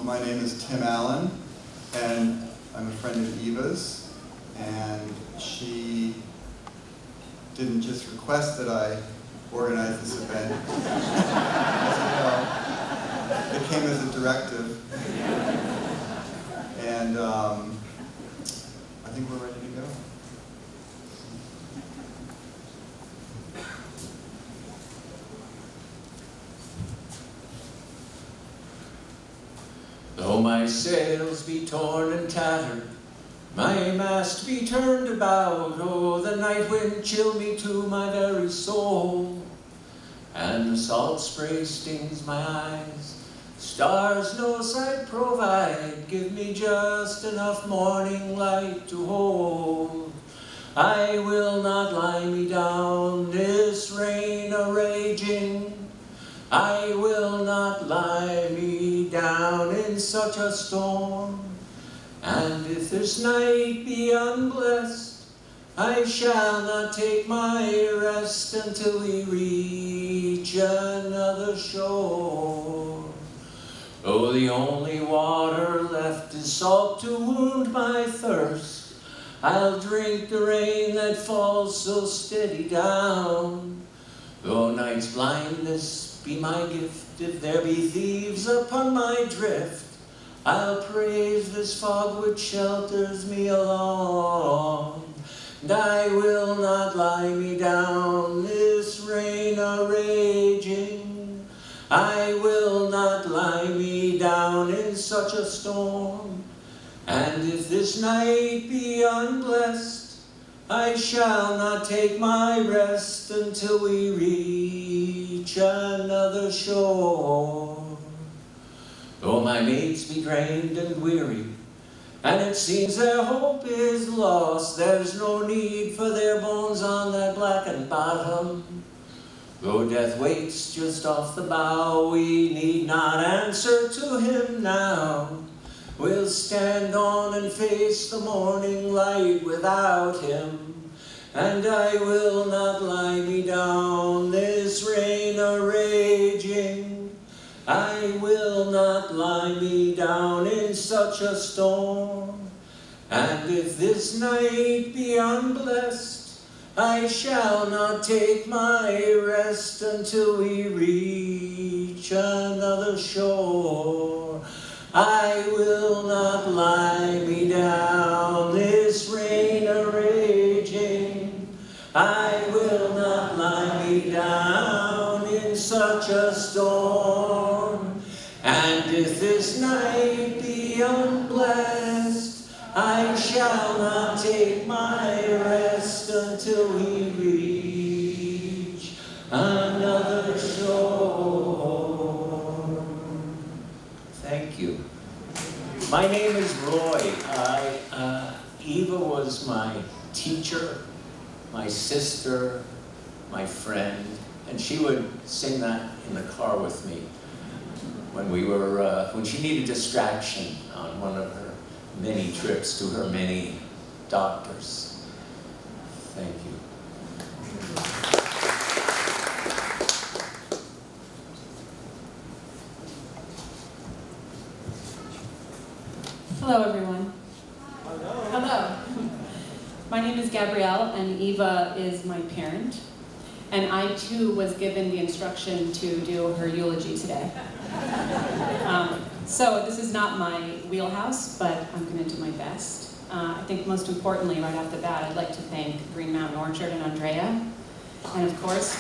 My name is Tim Allen, and I'm a friend of Eva's, and she didn't just request that I organize this event. As you know, it came as a directive, and I think we're ready to go. Though my sails be torn and tattered, my mast be turned about, oh, the night wind chill me to my very soul, and the salt spray stings my eyes. Stars no sight provide, give me just enough morning light to hold. I will not lie me down, this rain a-raging. I will not lie me down in such a storm. And if this night be unblessed, I shall not take my rest until we reach another shore. Oh, the only water left is salt to wound my thirst. I'll drink the rain that falls so steady down. Though night's blindness be my gift, if there be thieves upon my drift, I'll praise this fog which shelters me along. And I will not lie me down, this rain a-raging. I will not lie me down in such a storm. And if this night be unblessed, I shall not take my rest until we reach another shore. Though my mates be drained and weary, and it seems their hope is lost, there's no need for their bones on that blackened bottom. Though death waits just off the bow, we need not answer to him now. We'll stand on and face the morning light without him. And I will not lie me down, this rain a-raging. I will not lie me down in such a storm. And if this night be unblessed, I shall not take my rest until we reach another shore. I will not lie me down, this rain a-raging. I will not lie me down in such a storm. And if this night be unblessed, I shall not take my rest until we reach another shore. Thank you. My name is Roy. Eva was my teacher, my sister, my friend, and she would sing that in the car with me when she needed distraction on one of her many trips to her many doctors. Thank you. Hello, everyone. Hello. My name is Gabrielle, and Eva is my parent. And I, too, was given the instruction to do her eulogy today. So this is not my wheelhouse, but I'm going to do my best. I think most importantly, right off the bat, I'd like to thank Green Mountain Orchard and Andrea. And of course,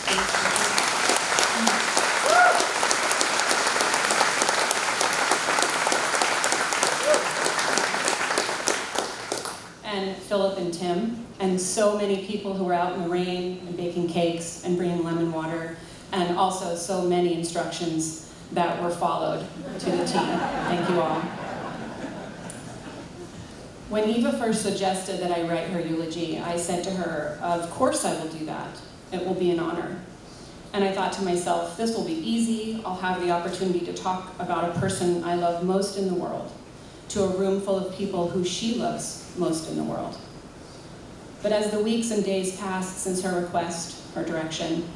and Philip and Tim, and so many people who were out in the rain and baking cakes and bringing lemon water, and also so many instructions that were followed to the T. Thank you all. When Eva first suggested that I write her eulogy, I said to her, of course I will do that. It will be an honor. And I thought to myself, this will be easy. I'll have the opportunity to talk about a person I love most in the world, to a room full of people who she loves most in the world. But as the weeks and days passed since her request, her direction,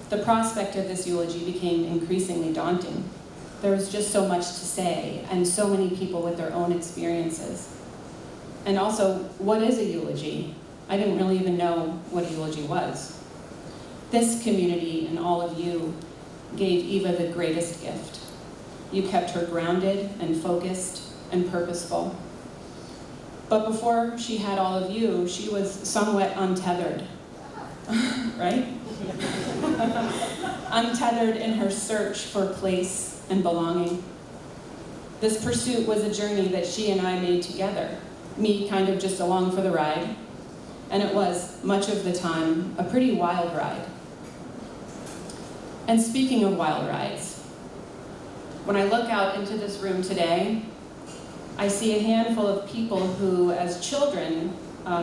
the prospect of this eulogy became increasingly daunting. There was just so much to say, and so many people with their own experiences. And also, what is a eulogy? I didn't really even know what a eulogy was. This community and all of you gave Eva the greatest gift. You kept her grounded and focused and purposeful. But before she had all of you, she was somewhat untethered, right? Untethered in her search for place and belonging. This pursuit was a journey that she and I made together, me kind of just along for the ride, and it was, much of the time, a pretty wild ride. And speaking of wild rides, when I look out into this room today, I see a handful of people who, as children,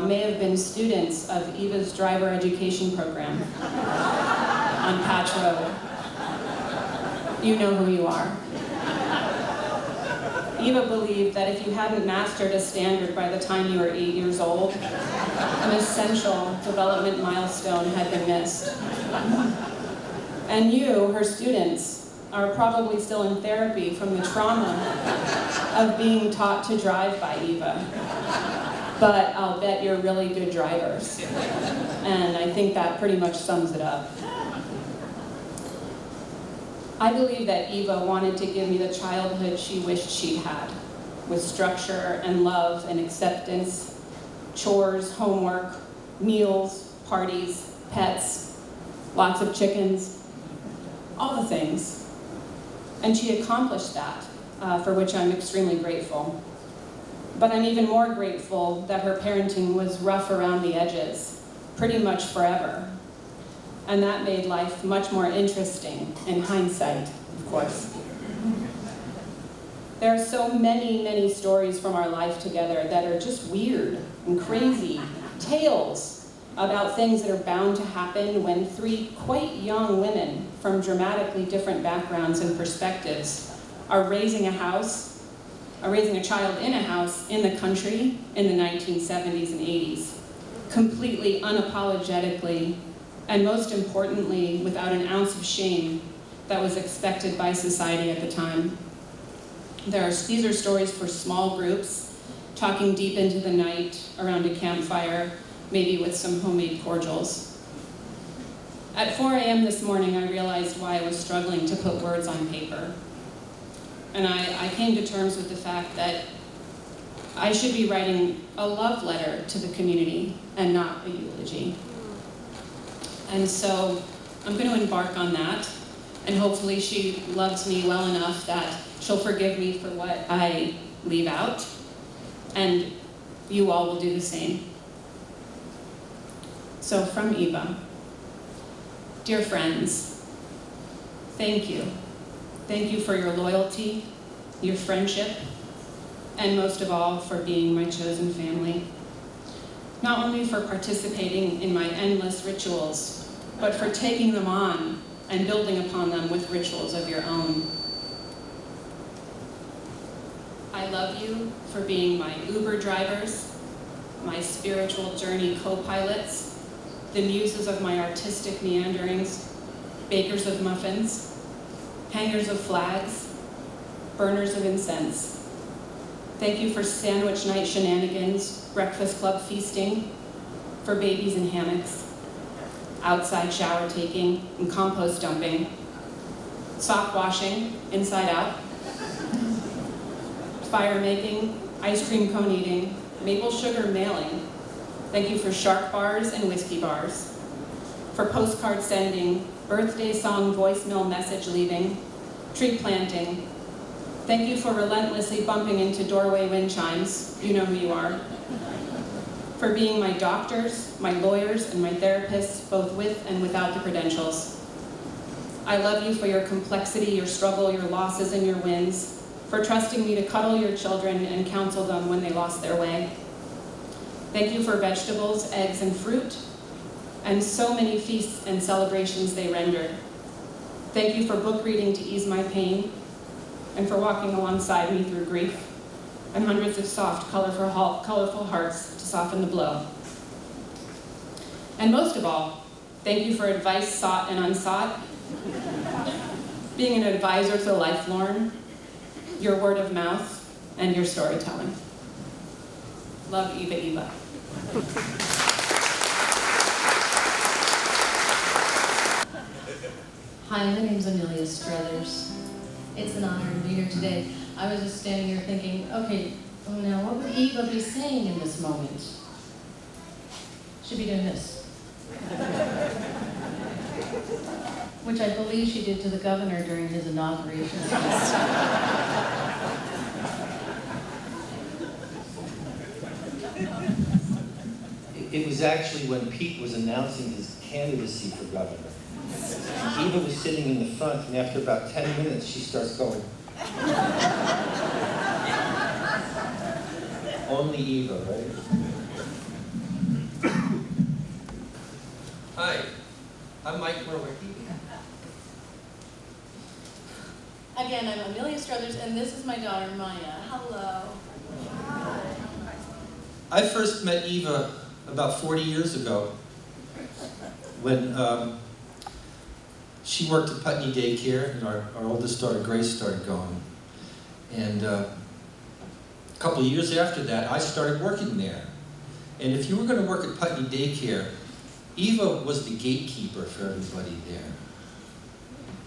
may have been students of Eva's driver education program on Patch Road. You know who you are. Eva believed that if you hadn't mastered a standard by the time you were 8 years old, an essential development milestone had been missed. And you, her students, are probably still in therapy from the trauma of being taught to drive by Eva. But I'll bet you're really good drivers. And I think that pretty much sums it up. I believe that Eva wanted to give me the childhood she wished she'd had, with structure and love and acceptance, chores, homework, meals, parties, pets, lots of chickens, all the things. And she accomplished that, for which I'm extremely grateful. But I'm even more grateful that her parenting was rough around the edges, pretty much forever. And that made life much more interesting, in hindsight, of course. There are so many, many stories from our life together that are just weird and crazy, tales about things that are bound to happen when three quite young women from dramatically different backgrounds and perspectives are raising a child in a house in the country in the 1970s and 80s, completely unapologetically, and most importantly, without an ounce of shame that was expected by society at the time. These are stories for small groups, talking deep into the night around a campfire, maybe with some homemade cordials. At 4 a.m. this morning, I realized why I was struggling to put words on paper. And I came to terms with the fact that I should be writing a love letter to the community and not a eulogy. And so I'm going to embark on that, and hopefully she loves me well enough that she'll forgive me for what I leave out, and you all will do the same. So from Eva, dear friends, thank you. Thank you for your loyalty, your friendship, and most of all, for being my chosen family. Not only for participating in my endless rituals, but for taking them on and building upon them with rituals of your own. I love you for being my Uber drivers, my spiritual journey co-pilots, the muses of my artistic meanderings, bakers of muffins, hangers of flags, burners of incense. Thank you for sandwich night shenanigans, breakfast club feasting, for babies in hammocks, outside shower taking and compost dumping, sock washing inside out, fire making, ice cream cone eating, maple sugar mailing. Thank you for shark bars and whiskey bars, for postcard sending, birthday song voicemail message leaving, tree planting. Thank you for relentlessly bumping into doorway wind chimes. You know who you are. For being my doctors, my lawyers, and my therapists, both with and without the credentials. I love you for your complexity, your struggle, your losses, and your wins, for trusting me to cuddle your children and counsel them when they lost their way. Thank you for vegetables, eggs, and fruit, and so many feasts and celebrations they rendered. Thank you for book reading to ease my pain, and for walking alongside me through grief, and hundreds of soft, colorful hearts to soften the blow. And most of all, thank you for advice sought and unsought, being an advisor to the lifelorn, your word of mouth, and your storytelling. Love, Eva, Eva. Hi, my name's Amelia Struthers. It's an honor to be here today. I was just standing here thinking, okay, well now what would Eva be saying in this moment? She'd be doing this. Which I believe she did to the governor during his inauguration. It was actually when Pete was announcing his candidacy for governor. Eva was sitting in the front, and after about 10 minutes, she starts going. Only Eva, right? Hi, I'm Mike Murwicky. Again, I'm Amelia Struthers, and this is my daughter, Maya. Hello. I first met Eva about 40 years ago when she worked at Putney Daycare, and our oldest daughter, Grace, started going. And a couple of years after that, I started working there. And if you were going to work at Putney Daycare, Eva was the gatekeeper for everybody there.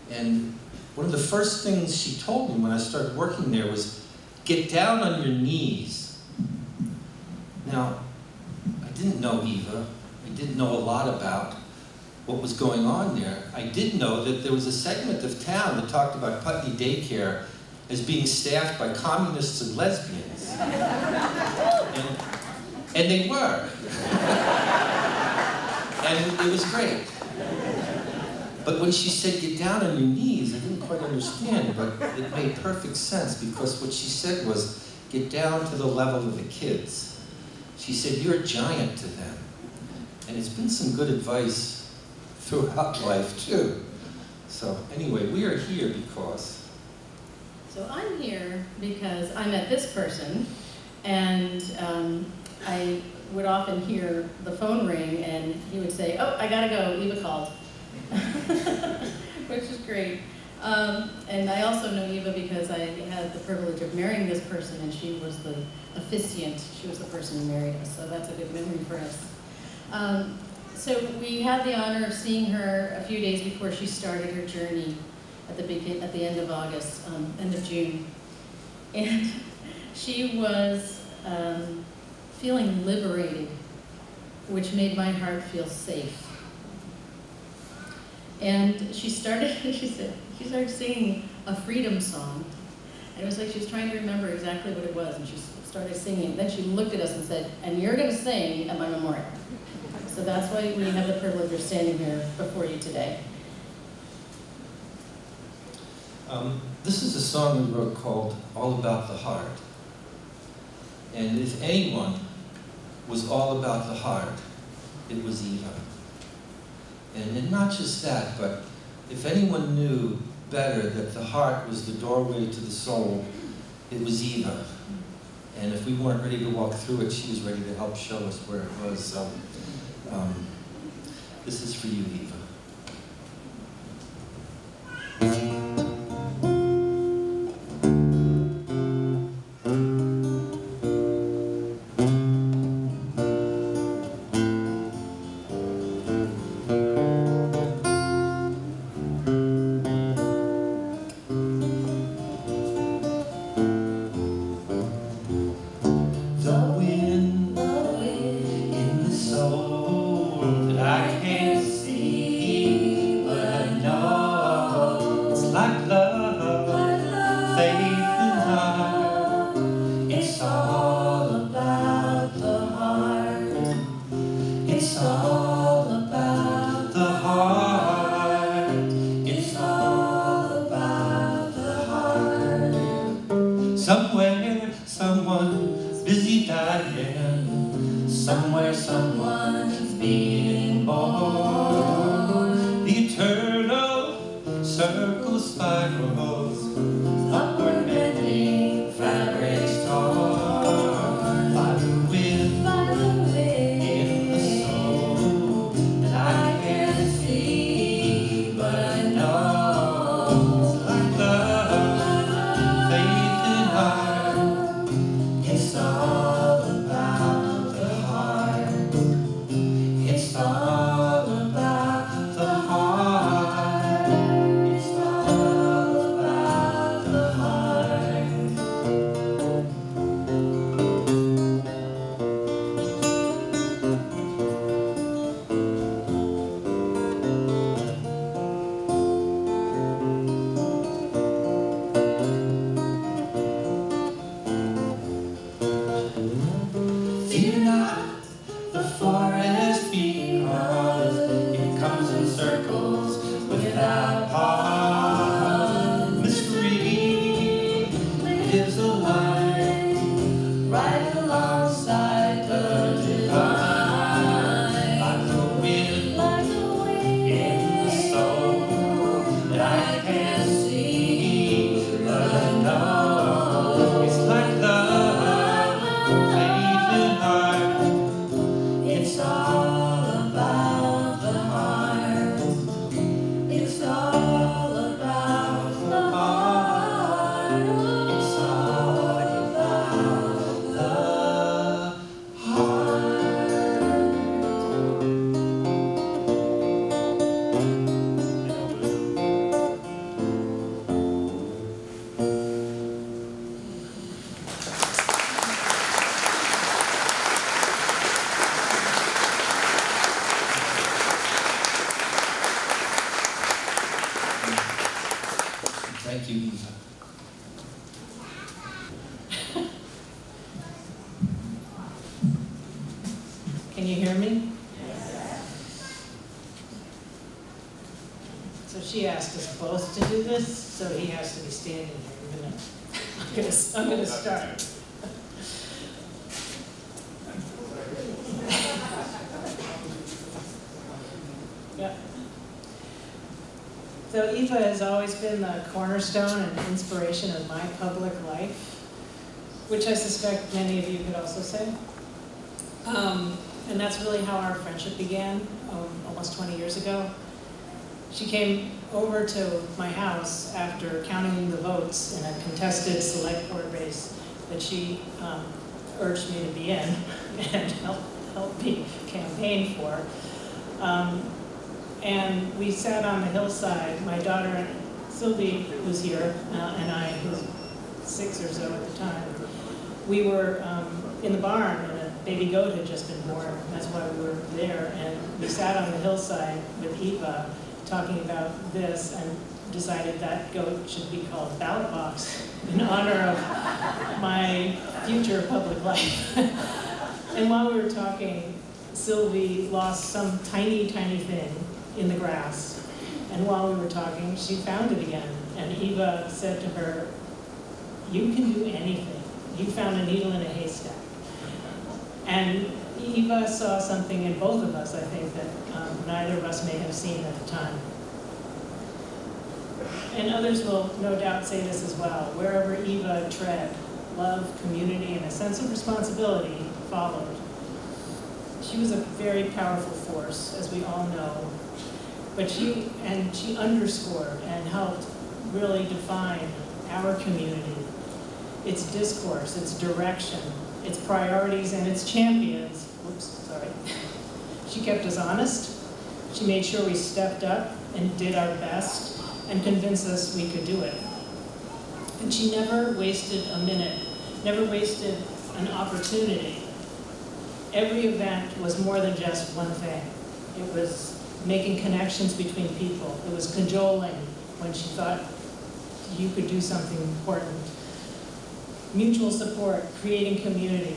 And one of the first things she told me when I started working there was, get down on your knees. Now, I didn't know Eva. I didn't know a lot about what was going on there. I did know that there was a segment of town that talked about Putney Daycare as being staffed by communists and lesbians. And they were. And it was great. But when she said, get down on your knees, I didn't quite understand, but it made perfect sense, because what she said was, get down to the level of the kids. She said, you're a giant to them. And it's been some good advice throughout life, too. So anyway, we are here because... So I'm here because I met this person, and I would often hear the phone ring, and he would say, oh, I gotta go, Eva called. Which is great. And I also know Eva because I had the privilege of marrying this person, and she was the officiant. She was the person who married us, so that's a good memory for us. So we had the honor of seeing her a few days before she started her journey at the end of August, end of June. And she was feeling liberated, which made my heart feel safe. And she started singing a freedom song. And it was like she was trying to remember exactly what it was, and she started singing. Then she looked at us and said, and you're gonna sing at my memorial. So that's why we have the privilege of standing here before you today. This is a song we wrote called All About the Heart. And if anyone was all about the heart, it was Eva. And not just that, but if anyone knew better that the heart was the doorway to the soul, it was Eva. And if we weren't ready to walk through it, she was ready to help show us where it was. So this is for you, Eva. Somewhere, someone's busy dying. Somewhere, someone's being born. The eternal circle spirals, upward bending fabrics torn by the wind in the soul. the forest because it comes in circles without pause. Mystery lives a light right alongside the divine, like the wind in the soul that I can't see but know. It's like love, faith and heart. It's all about the heart. It's all about the heart. It's all about the heart. Thank you, Eva. Can you hear me? So she asked us both to do this, so he has to be standing here. I'm gonna start. Yeah. So Eva has always been the cornerstone and inspiration of my public life, which I suspect many of you could also say. And that's really how our friendship began, almost 20 years ago. She came over to my house after counting the votes in a contested select board race that she urged me to be in and helped me campaign for. And we sat on the hillside, my daughter Sylvie was here, and I, who was 6 or so at the time. We were in the barn, and a baby goat had just been born. That's why we were there. And we sat on the hillside with Eva talking about this and decided that goat should be called Ballot Box in honor of my future public life. And while we were talking, Sylvie lost some tiny, tiny thing in the grass. And while we were talking, she found it again. And Eva said to her, "You can do anything. You found a needle in a haystack." And Eva saw something in both of us, I think, that neither of us may have seen at the time. And others will no doubt say this as well. Wherever Eva tread, love, community, and a sense of responsibility followed. She was a very powerful force, as we all know. But she underscored and helped really define our community, its discourse, its direction, its priorities, and its champions. Whoops, sorry. She kept us honest. She made sure we stepped up and did our best and convinced us we could do it. And she never wasted a minute, never wasted an opportunity. Every event was more than just one thing. It was making connections between people. It was cajoling when she thought you could do something important. Mutual support, creating community.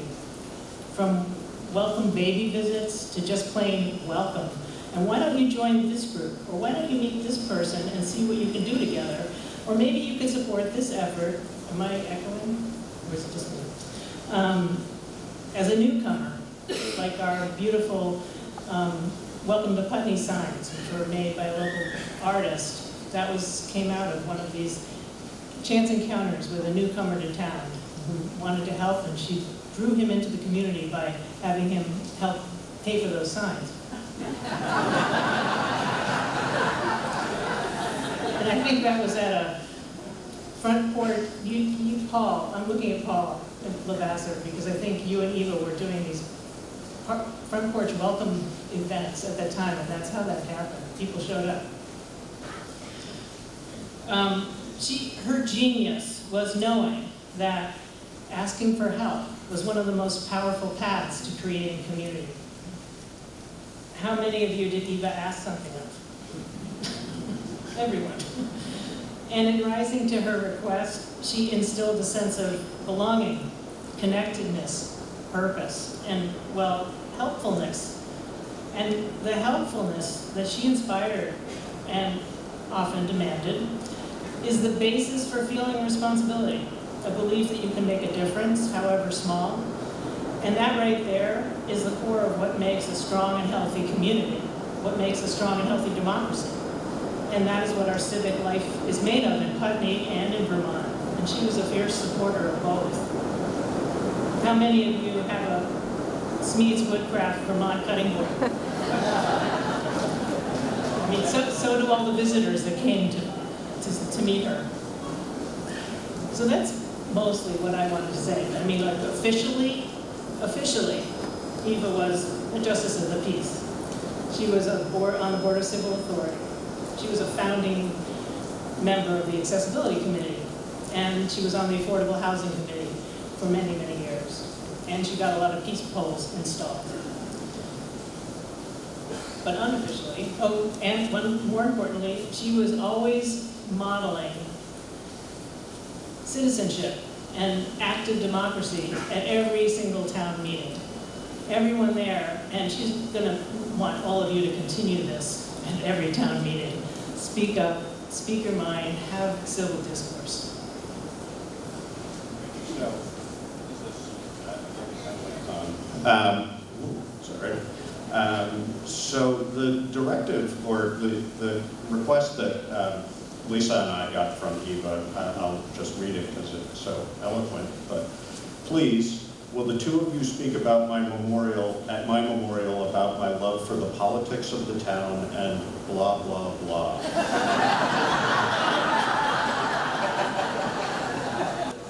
From welcome baby visits to just plain welcome. And why don't you join this group? Or why don't you meet this person and see what you can do together? Or maybe you can support this effort. Am I echoing? Or is it just me? As a newcomer, like our beautiful Welcome to Putney signs, which were made by a local artist. That came out of one of these chance encounters with a newcomer to town who wanted to help, and she drew him into the community by having him help pay for those signs. And I think that was at a front porch, Paul, I'm looking at Paul Lavasser, because I think you and Eva were doing these front porch welcome events at that time, and that's how that happened. People showed up. Her genius was knowing that asking for help was one of the most powerful paths to creating community. How many of you did Eva ask something of? Everyone. And in rising to her request, she instilled a sense of belonging, connectedness, purpose, and, well, helpfulness. And the helpfulness that she inspired and often demanded is the basis for feeling responsibility, a belief that you can make a difference, however small. And that right there is the core of what makes a strong and healthy community, what makes a strong and healthy democracy. And that is what our civic life is made of in Putney and in Vermont. And she was a fierce supporter of both. How many of you have a Smead's Woodcraft Vermont cutting board? I mean, so do all the visitors that came to meet her. So that's mostly what I wanted to say. I mean, like officially, Eva was a justice of the peace. She was on the Board of Civil Authority. She was a founding member of the Accessibility Committee, and she was on the Affordable Housing Committee for many, many years. And she got a lot of peace poles installed. But unofficially, more importantly, she was always modeling citizenship and active democracy at every single town meeting. Everyone there, and she's gonna want all of you to continue this at every town meeting. Speak up, speak your mind, have civil discourse. Sorry. So the directive or the request that Lisa and I got from Eva, I'll just read it because it's so eloquent, but please, will the two of you speak about my memorial, at my memorial, about my love for the politics of the town and blah, blah, blah.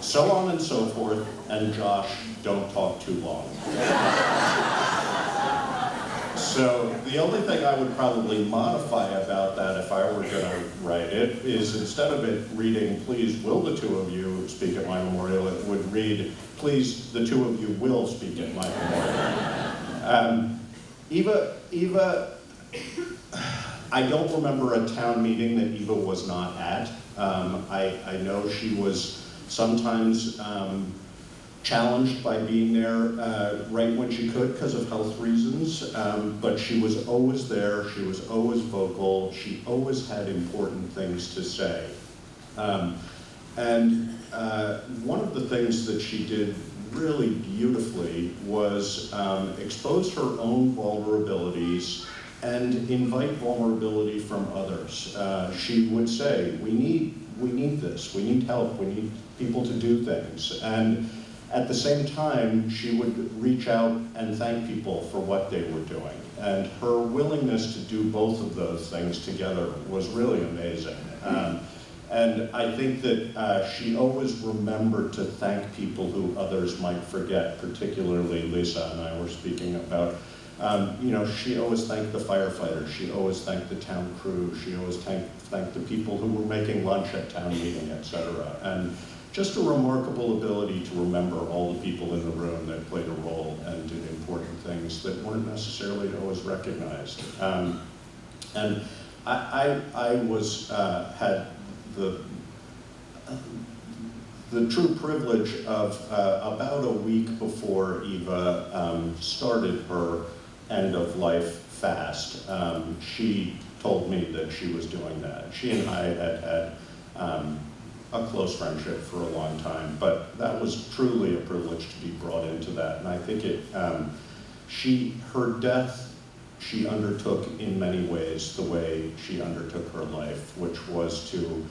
So on and so forth, and Josh, don't talk too long. So the only thing I would probably modify about that if I were going to write it is instead of it reading, please will the two of you speak at my memorial, it would read, please the two of you will speak at my memorial. Eva, I don't remember a town meeting that Eva was not at. I know she was sometimes challenged by being there right when she could because of health reasons, but she was always there, she was always vocal, she always had important things to say. And one of the things that she did really beautifully was expose her own vulnerabilities and invite vulnerability from others. She would say, we need this, we need help, we need people to do things. And at the same time, she would reach out and thank people for what they were doing. And her willingness to do both of those things together was really amazing. And I think that she always remembered to thank people who others might forget, particularly Lisa and I were speaking about. She always thanked the firefighters, she always thanked the town crew, she always thanked the people who were making lunch at town meeting, etc. And just a remarkable ability to remember all the people in the room that played a role and did important things that weren't necessarily always recognized. And I was had the true privilege of about a week before Eva started her end of life fast. She told me that she was doing that. She and I had a close friendship for a long time, but that was truly a privilege to be brought into that. And I think her death, she undertook in many ways the way she undertook her life, which was to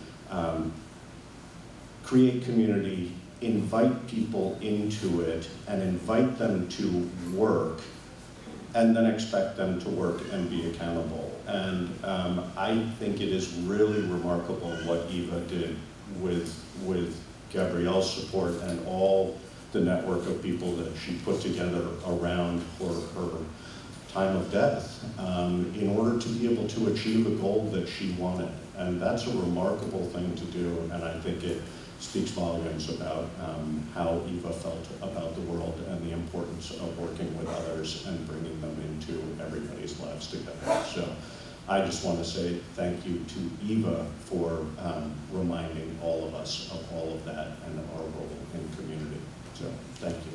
create community, invite people into it, and invite them to work, and then expect them to work and be accountable. And I think it is really remarkable what Eva did with Gabrielle's support and all the network of people that she put together around her time of death in order to be able to achieve a goal that she wanted. And that's a remarkable thing to do, and I think it speaks volumes about how Eva felt about the world and the importance of working with others and bringing them into everybody's lives together. So I just want to say thank you to Eva for reminding all of us of all of that and our role in community. So thank you.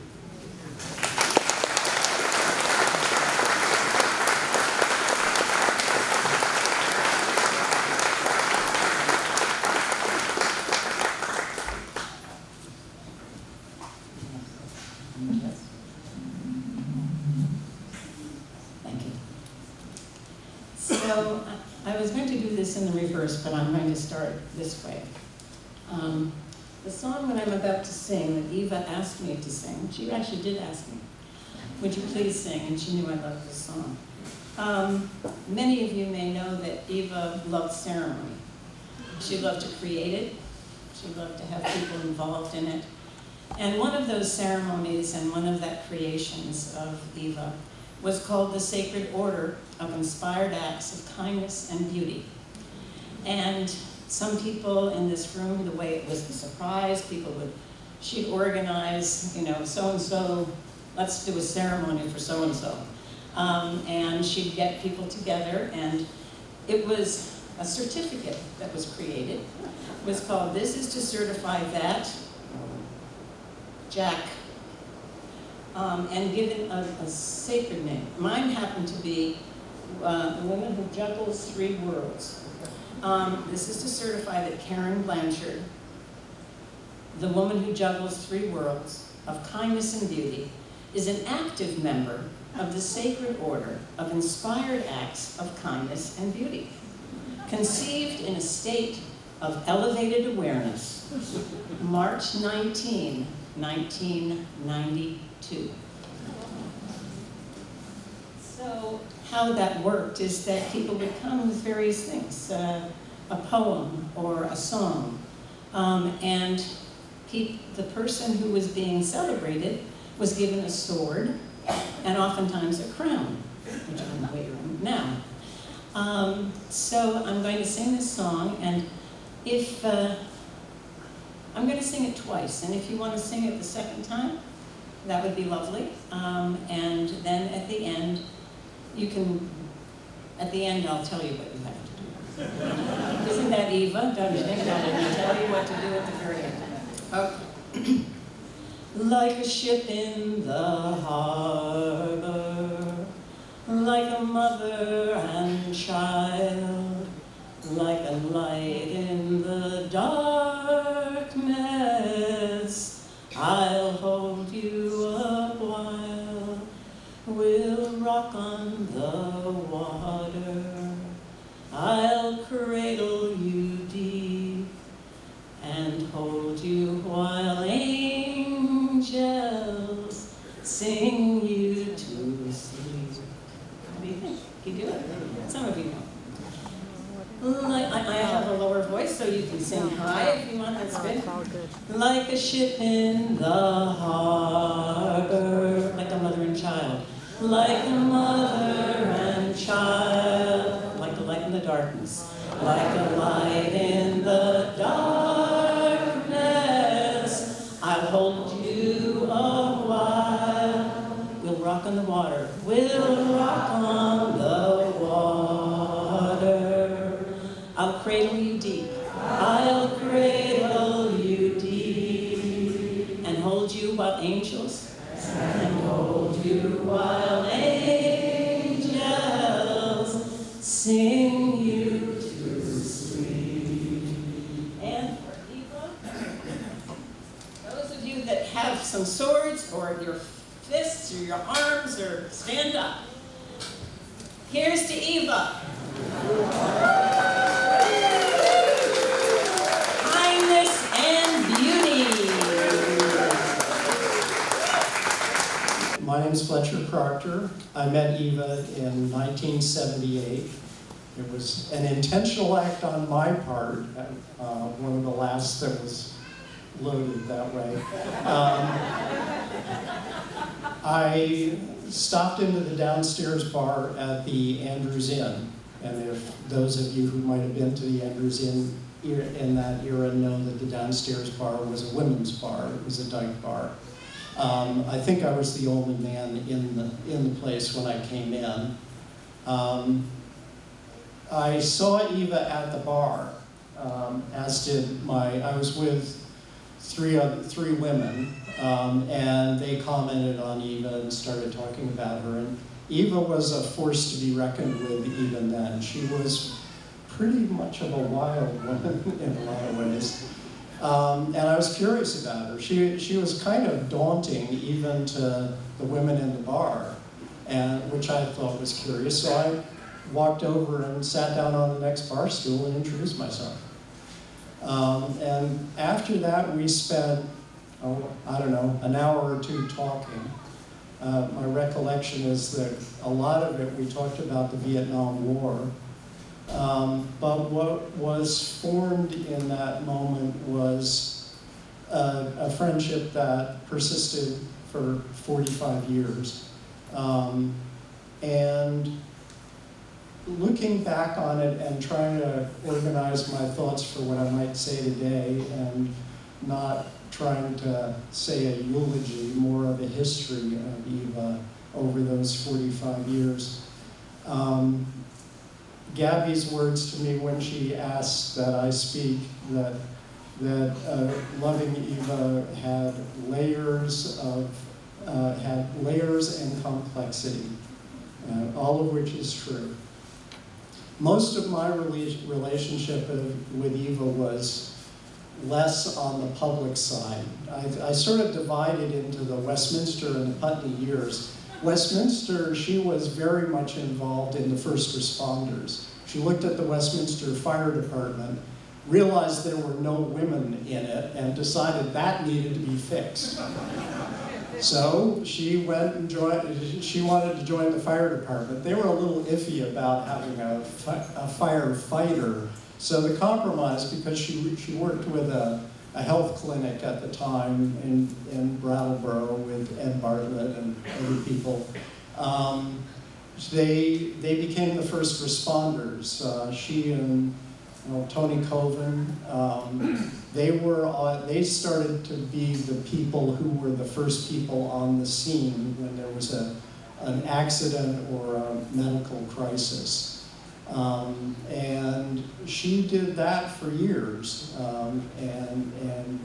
So I was going to do this in the reverse, but I'm going to start this way. The song that I'm about to sing, that Eva asked me to sing, she actually did ask me, would you please sing? And she knew I loved this song. Many of you may know that Eva loved ceremony. She loved to create it. She loved to have people involved in it. And one of those ceremonies and one of that creations of Eva was called the Sacred Order of Inspired Acts of Kindness and Beauty. And some people in this room, the way it was a surprise, she'd organize, so-and-so, let's do a ceremony for so-and-so. And she'd get people together, and it was a certificate that was created. It was called, "This is to certify that Jack," and given a sacred name. Mine happened to be the woman who juggles 3 worlds. This is to certify that Karen Blanchard, the woman who juggles 3 worlds of kindness and beauty, is an active member of the Sacred Order of Inspired Acts of Kindness and Beauty, conceived in a state of elevated awareness, March 19, 1992. So how that worked is that people would come with various things, a poem or a song, and the person who was being celebrated was given a sword and oftentimes a crown, which I'm in the waiting room now. So I'm going to sing this song, and if I'm going to sing it twice, and if you want to sing it the second time, that would be lovely. And then at the end, I'll tell you what you have to do. Isn't that Eva? Don't you think I'll tell you what to do at the very end? Okay. Like a ship in the harbor, like a mother and child, like a light in the darkness, I'll hold you a while, we'll rock on the water, I'll cradle you deep and hold you while angels sing you to sleep. What do you think? Can you do it? Some of you know. I have a lower voice, so you can sing high if you want. That's good. Like a ship in the harbor, like a mother and child. Like a mother and child, like a light in the darkness. Like a light in the darkness, I'll hold you a while. We'll rock on the water. We'll rock on the water. I'll cradle you deep. I'll cradle you deep. And hold you while angels. And hold you while angels sing you to sleep. And for Eva, those of you that have some swords or your fists or your arms, or stand up. Here's to Eva. Kindness and beauty. My name is Fletcher Proctor. I met Eva in 1978. It was an intentional act on my part, one of the last that was loaded that way. I stopped into the downstairs bar at the Andrews Inn, and if those of you who might have been to the Andrews Inn in that era know that the downstairs bar was a women's bar. It was a dyke bar. I think I was the only man in the place when I came in. I saw Eva at the bar, as did I was with three women, and they commented on Eva and started talking about her. And Eva was a force to be reckoned with even then. She was pretty much of a wild woman in a lot of ways. And I was curious about her. She was kind of daunting even to the women in the bar, and which I thought was curious. So walked over and sat down on the next bar stool and introduced myself. And after that, we spent, I don't know, an hour or two talking. My recollection is that a lot of it, we talked about the Vietnam War. But what was formed in that moment was a friendship that persisted for 45 years. And looking back on it and trying to organize my thoughts for what I might say today, and not trying to say a eulogy, more of a history of Eva over those 45 years. Gabby's words to me when she asked that I speak, that loving Eva had layers and complexity, all of which is true. Most of my relationship with Eva was less on the public side. I sort of divided into the Westminster and the Putney years. Westminster, she was very much involved in the first responders. She looked at the Westminster Fire Department, realized there were no women in it, and decided that needed to be fixed. So she went and she wanted to join the fire department. They were a little iffy about having a firefighter. So the compromise, because she worked with a health clinic at the time in Brattleboro with Ed Bartlett and other people, they became the first responders. She and Tony Coven, they started to be the people who were the first people on the scene when there was an accident or a medical crisis. And she did that for years, and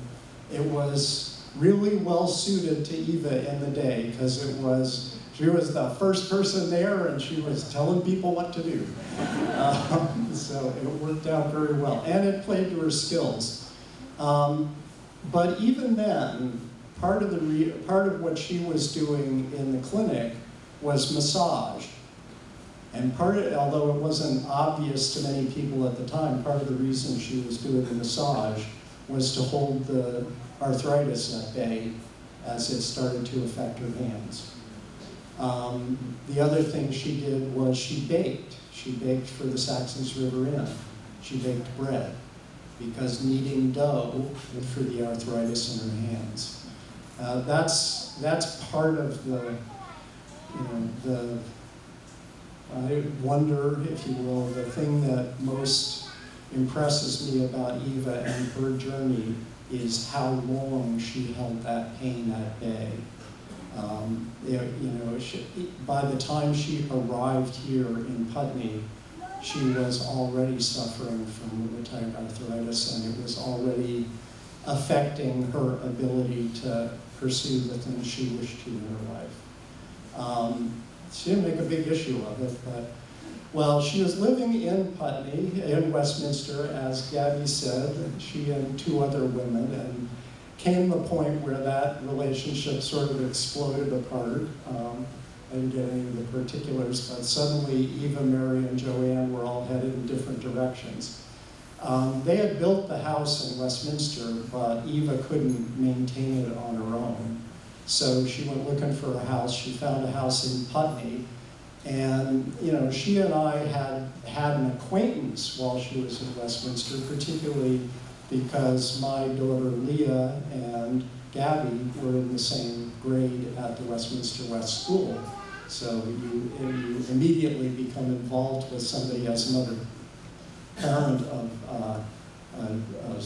it was really well suited to Eva in the day, because she was the first person there, and she was telling people what to do. So it worked out very well, and it played to her skills. But even then, part of what she was doing in the clinic was massage. And although it wasn't obvious to many people at the time, part of the reason she was doing the massage was to hold the arthritis at bay as it started to affect her hands. The other thing she did was she baked. She baked for the Saxons River Inn. She baked bread, because kneading dough good for the arthritis in her hands. That's part of I wonder, if you will, the thing that most impresses me about Eva and her journey is how long she held that pain at bay. By the time she arrived here in Putney, she was already suffering from rheumatoid arthritis, and it was already affecting her ability to pursue the things she wished to in her life. She didn't make a big issue of it, but while she was living in Putney, in Westminster, as Gabby said, she and two other women, and came the point where that relationship sort of exploded apart. I didn't get any of the particulars, but suddenly Eva, Mary, and Joanne were all headed in different directions. They had built the house in Westminster, but Eva couldn't maintain it on her own. So she went looking for a house. She found a house in Putney. And, she and I had an acquaintance while she was in Westminster, particularly because my daughter Leah and Gabby were in the same grade at the Westminster West School. So you immediately become involved with somebody as another parent of a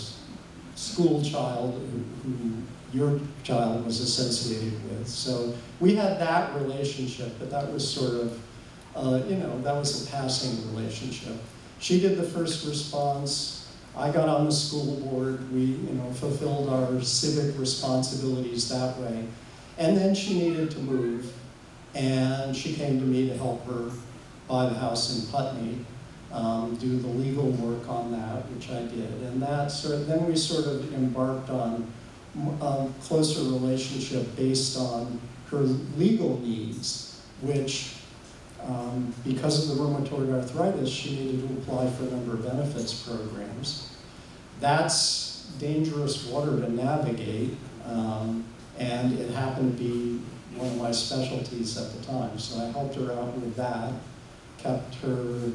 school child who your child was associated with. So we had that relationship, but that was sort of, that was a passing relationship. She did the first response. I got on the school board. We, fulfilled our civic responsibilities that way. And then she needed to move, and she came to me to help her buy the house in Putney, do the legal work on that, which I did. And then we sort of embarked on a closer relationship based on her legal needs, which because of the rheumatoid arthritis, she needed to apply for a number of benefits programs. That's dangerous water to navigate, and it happened to be one of my specialties at the time. So I helped her out with that, kept her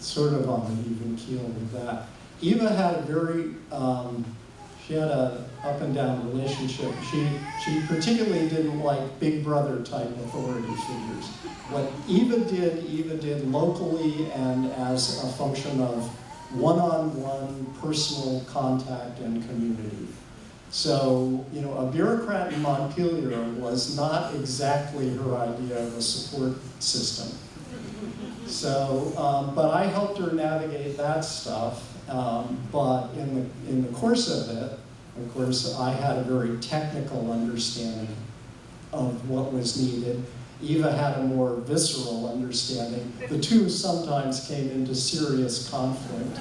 sort of on an even keel with that. Eva had a very, she had a up and down relationship. She particularly didn't like big brother type authority figures. What Eva did locally and as a function of one-on-one personal contact and community. So, you know, a bureaucrat in Montpelier was not exactly her idea of a support system. So, but I helped her navigate that stuff. But in the course of it, of course, I had a very technical understanding of what was needed. Eva had a more visceral understanding. The two sometimes came into serious conflict.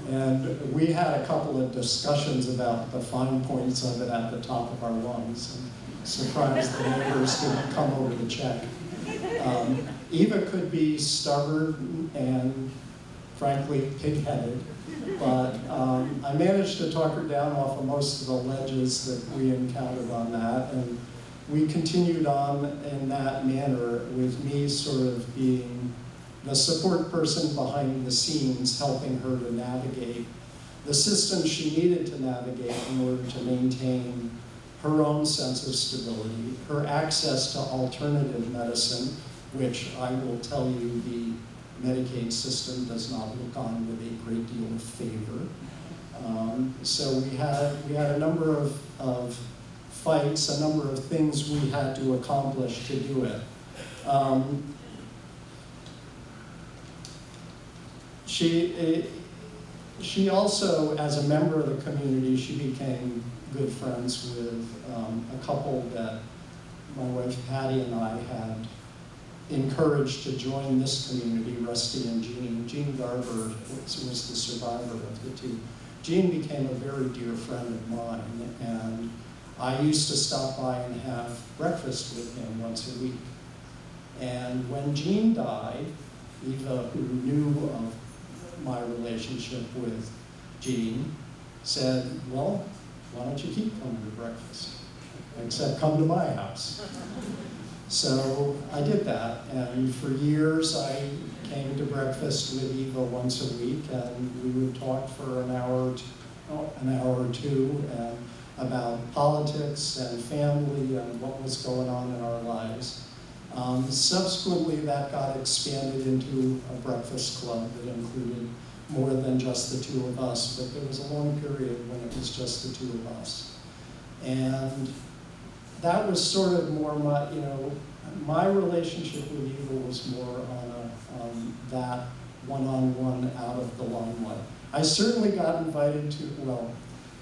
And we had a couple of discussions about the fine points of it at the top of our lungs. And surprised the neighbors didn't come over to check. Eva could be stubborn and frankly pig-headed, but I managed to talk her down off of most of the ledges that we encountered on that, and we continued on in that manner with me sort of being the support person behind the scenes, helping her to navigate the system she needed to navigate in order to maintain her own sense of stability, her access to alternative medicine, which I will tell you the Medicaid system does not look on with a great deal of favor. So we had a number of fights, a number of things we had to accomplish to do it. She also, as a member of the community, she became good friends with a couple that my wife Patty and I had encouraged to join this community, Rusty and Jean. Jean Garber was the survivor of the two. Jean became a very dear friend of mine, and I used to stop by and have breakfast with him once a week. And when Jean died, Eva, who knew of my relationship with Jean, said, well, why don't you keep coming to breakfast? Except come to my house. So I did that, and for years I came to breakfast with Eva once a week, and we would talk for an hour or two about politics and family and what was going on in our lives. Subsequently, that got expanded into a breakfast club that included more than just the two of us, but there was a long period when it was just the two of us. And that was sort of more my relationship with Eva was more on that one-on-one out of the limelight. I certainly got invited to,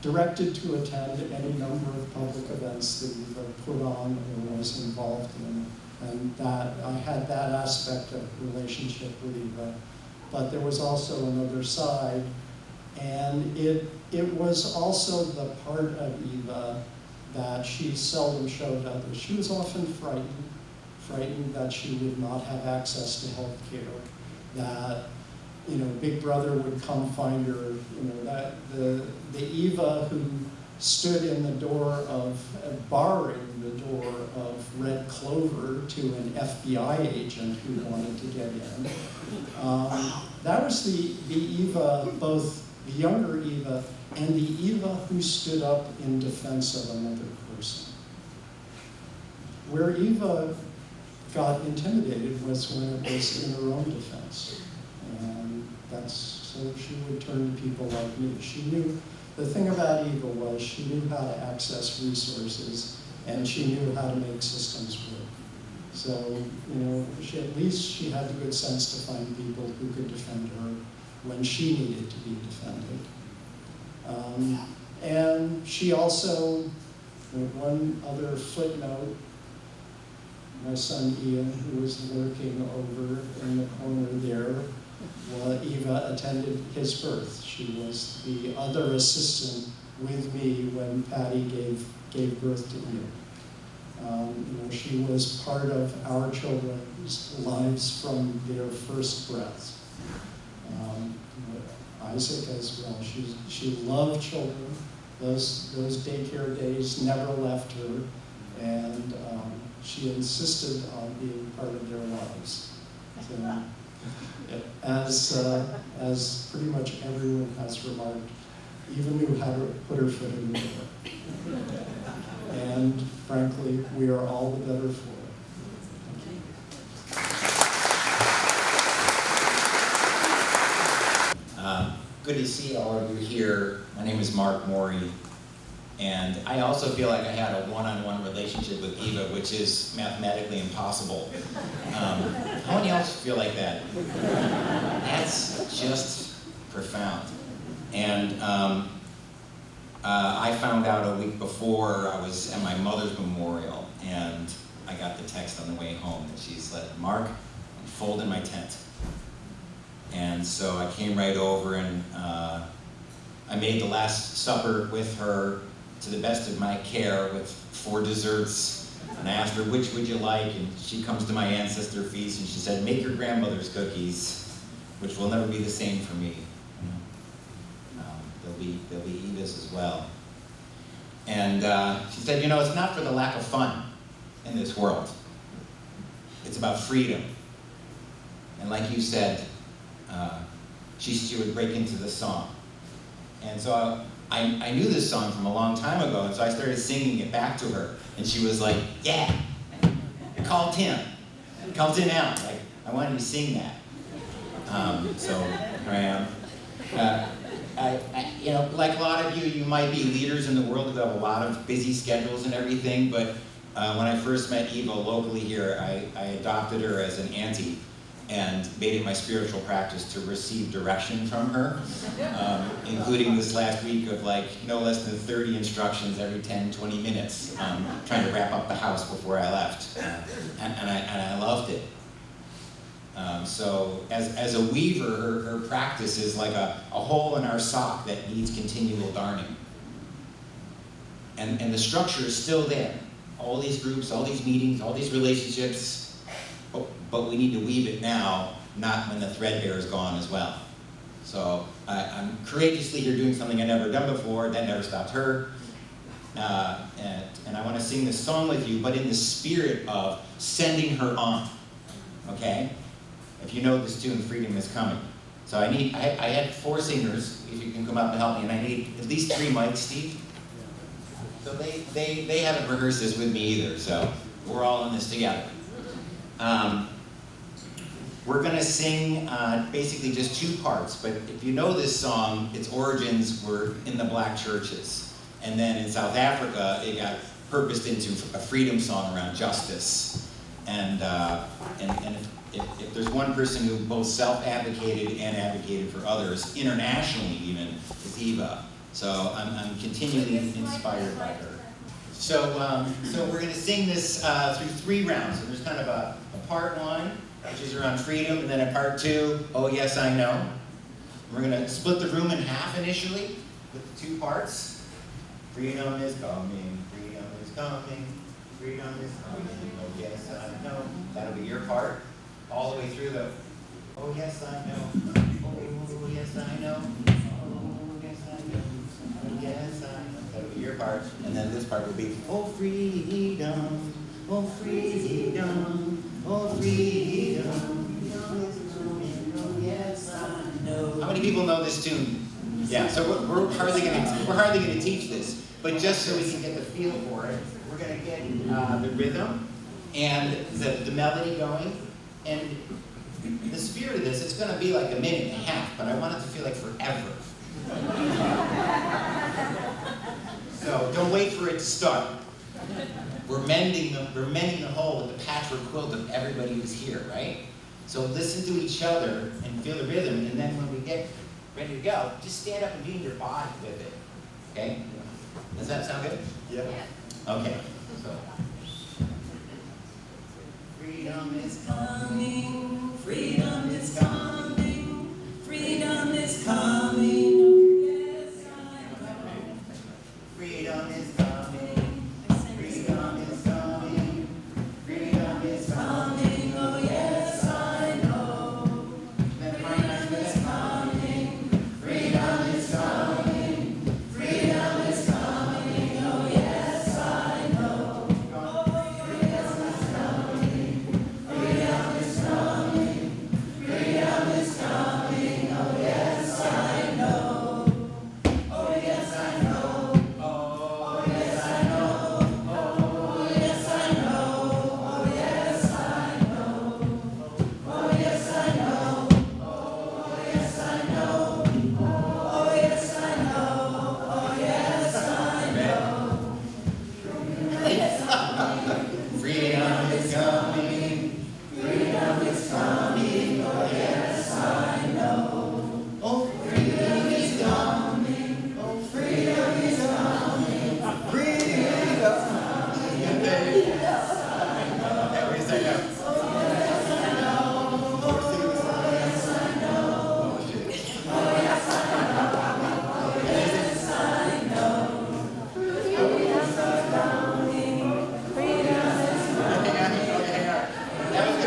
directed to attend any number of public events that Eva put on or was involved in, and that I had that aspect of relationship with Eva. But there was also another side, and it was also the part of Eva that she seldom showed others. She was often frightened that she would not have access to health care, that, you know, Big Brother would come find her, you know, that the Eva who stood in the door of, barring the door of Red Clover to an FBI agent who wanted to get in. That was the Eva, both the younger Eva and the Eva who stood up in defense of another person. Where Eva got intimidated was when it was in her own defense. And so she would turn to people like me. She knew, the thing about Eva was she knew how to access resources and she knew how to make systems work. So, you know, at least she had the good sense to find people who could defend her when she needed to be defended. And she also, with one other footnote, my son Ian, who was lurking over in the corner there, Eva attended his birth. She was the other assistant with me when Patty gave birth to Ian. She was part of our children's lives from their first breaths. Isaac as well. She loved children. Those daycare days never left her, and she insisted on being part of their lives. So, as pretty much everyone has remarked, even knew how to put her foot in the door. And frankly, we are all the better for it. Good to see all of you here. My name is Mark Morey, and I also feel like I had a one-on-one relationship with Eva, which is mathematically impossible. How many else feel like that? That's just profound. And I found out a week before I was at my mother's memorial, and I got the text on the way home that she said, "Mark, I'm folding my tent." And so I came right over and I made the Last Supper with her to the best of my care with 4 desserts. And I asked her, which would you like? And she comes to my ancestor feast and she said, make your grandmother's cookies, which will never be the same for me. They'll be Eva's as well. And she said, it's not for the lack of fun in this world. It's about freedom. And like you said, she would break into the song. And so I knew this song from a long time ago, and so I started singing it back to her. And she was like, yeah, call Tim Allen. Like, I want you to sing that. So here I am. Like a lot of you, you might be leaders in the world who have a lot of busy schedules and everything, but when I first met Eva locally here, I adopted her as an auntie and made it my spiritual practice to receive direction from her, including this last week of no less than 30 instructions every 10, 20 minutes, trying to wrap up the house before I left. And I loved it. So as a weaver, her practice is like a hole in our sock that needs continual darning. And the structure is still there. All these groups, all these meetings, all these relationships, but we need to weave it now, not when the threadbare is gone as well. So I'm courageously here doing something I've never done before. That never stopped her. And I want to sing this song with you, but in the spirit of sending her on. Okay? If you know this tune, Freedom is Coming. So I had 4 singers, if you can come up and help me, and I need at least 3 mics, Steve. So they haven't rehearsed this with me either, so we're all in this together. We're going to sing basically just 2 parts, but if you know this song, its origins were in the black churches. And then in South Africa, it got purposed into a freedom song around justice. And if there's one person who both self-advocated and advocated for others, internationally even, is Eva. So I'm continually inspired by her. So we're going to sing this through 3 rounds. So there's kind of a part 1, which is around freedom, and then a part 2, oh yes, I know. We're going to split the room in half initially with the 2 parts. Freedom is coming, freedom is coming, freedom is coming, oh yes, I know. That'll be your part. All the way through the, oh yes, I know, oh yes, I know, oh yes, I know, oh yes, I know. That'll be your part. And then this part will be, oh freedom, oh freedom, oh freedom, oh yes, I know. How many people know this tune? Yeah, so we're hardly gonna teach this, but just so we can get the feel for it, we're gonna get the rhythm and the melody going. And the spirit of this, it's going to be like a minute and a half, but I want it to feel like forever. So don't wait for it to start. We're mending the hole with the patchwork quilt of everybody who's here, right? So listen to each other and feel the rhythm, and then when we get ready to go, just stand up and be in your body with it. Okay? Does that sound good? Yeah. Okay. So. Freedom is coming, freedom is coming, freedom is coming, oh yes I know. Freedom is coming, freedom is coming,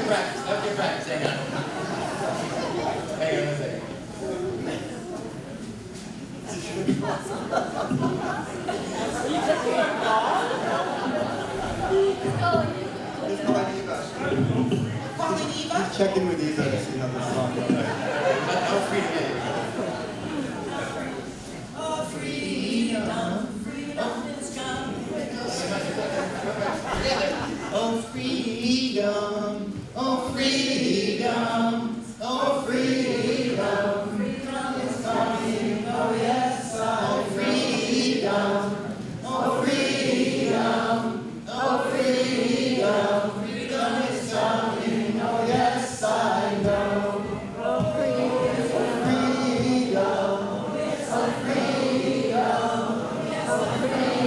practice, stop your practice, hang on. Hang on a second. He's calling Eva. He's checking with Eva to see how the song goes. How free to get. Oh, freedom, oh, freedom, oh, freedom, freedom is coming, oh, yes, oh, freedom, oh, freedom, oh, freedom, freedom is coming, oh, yes, I know. Oh, freedom, freedom, oh, freedom, oh, freedom.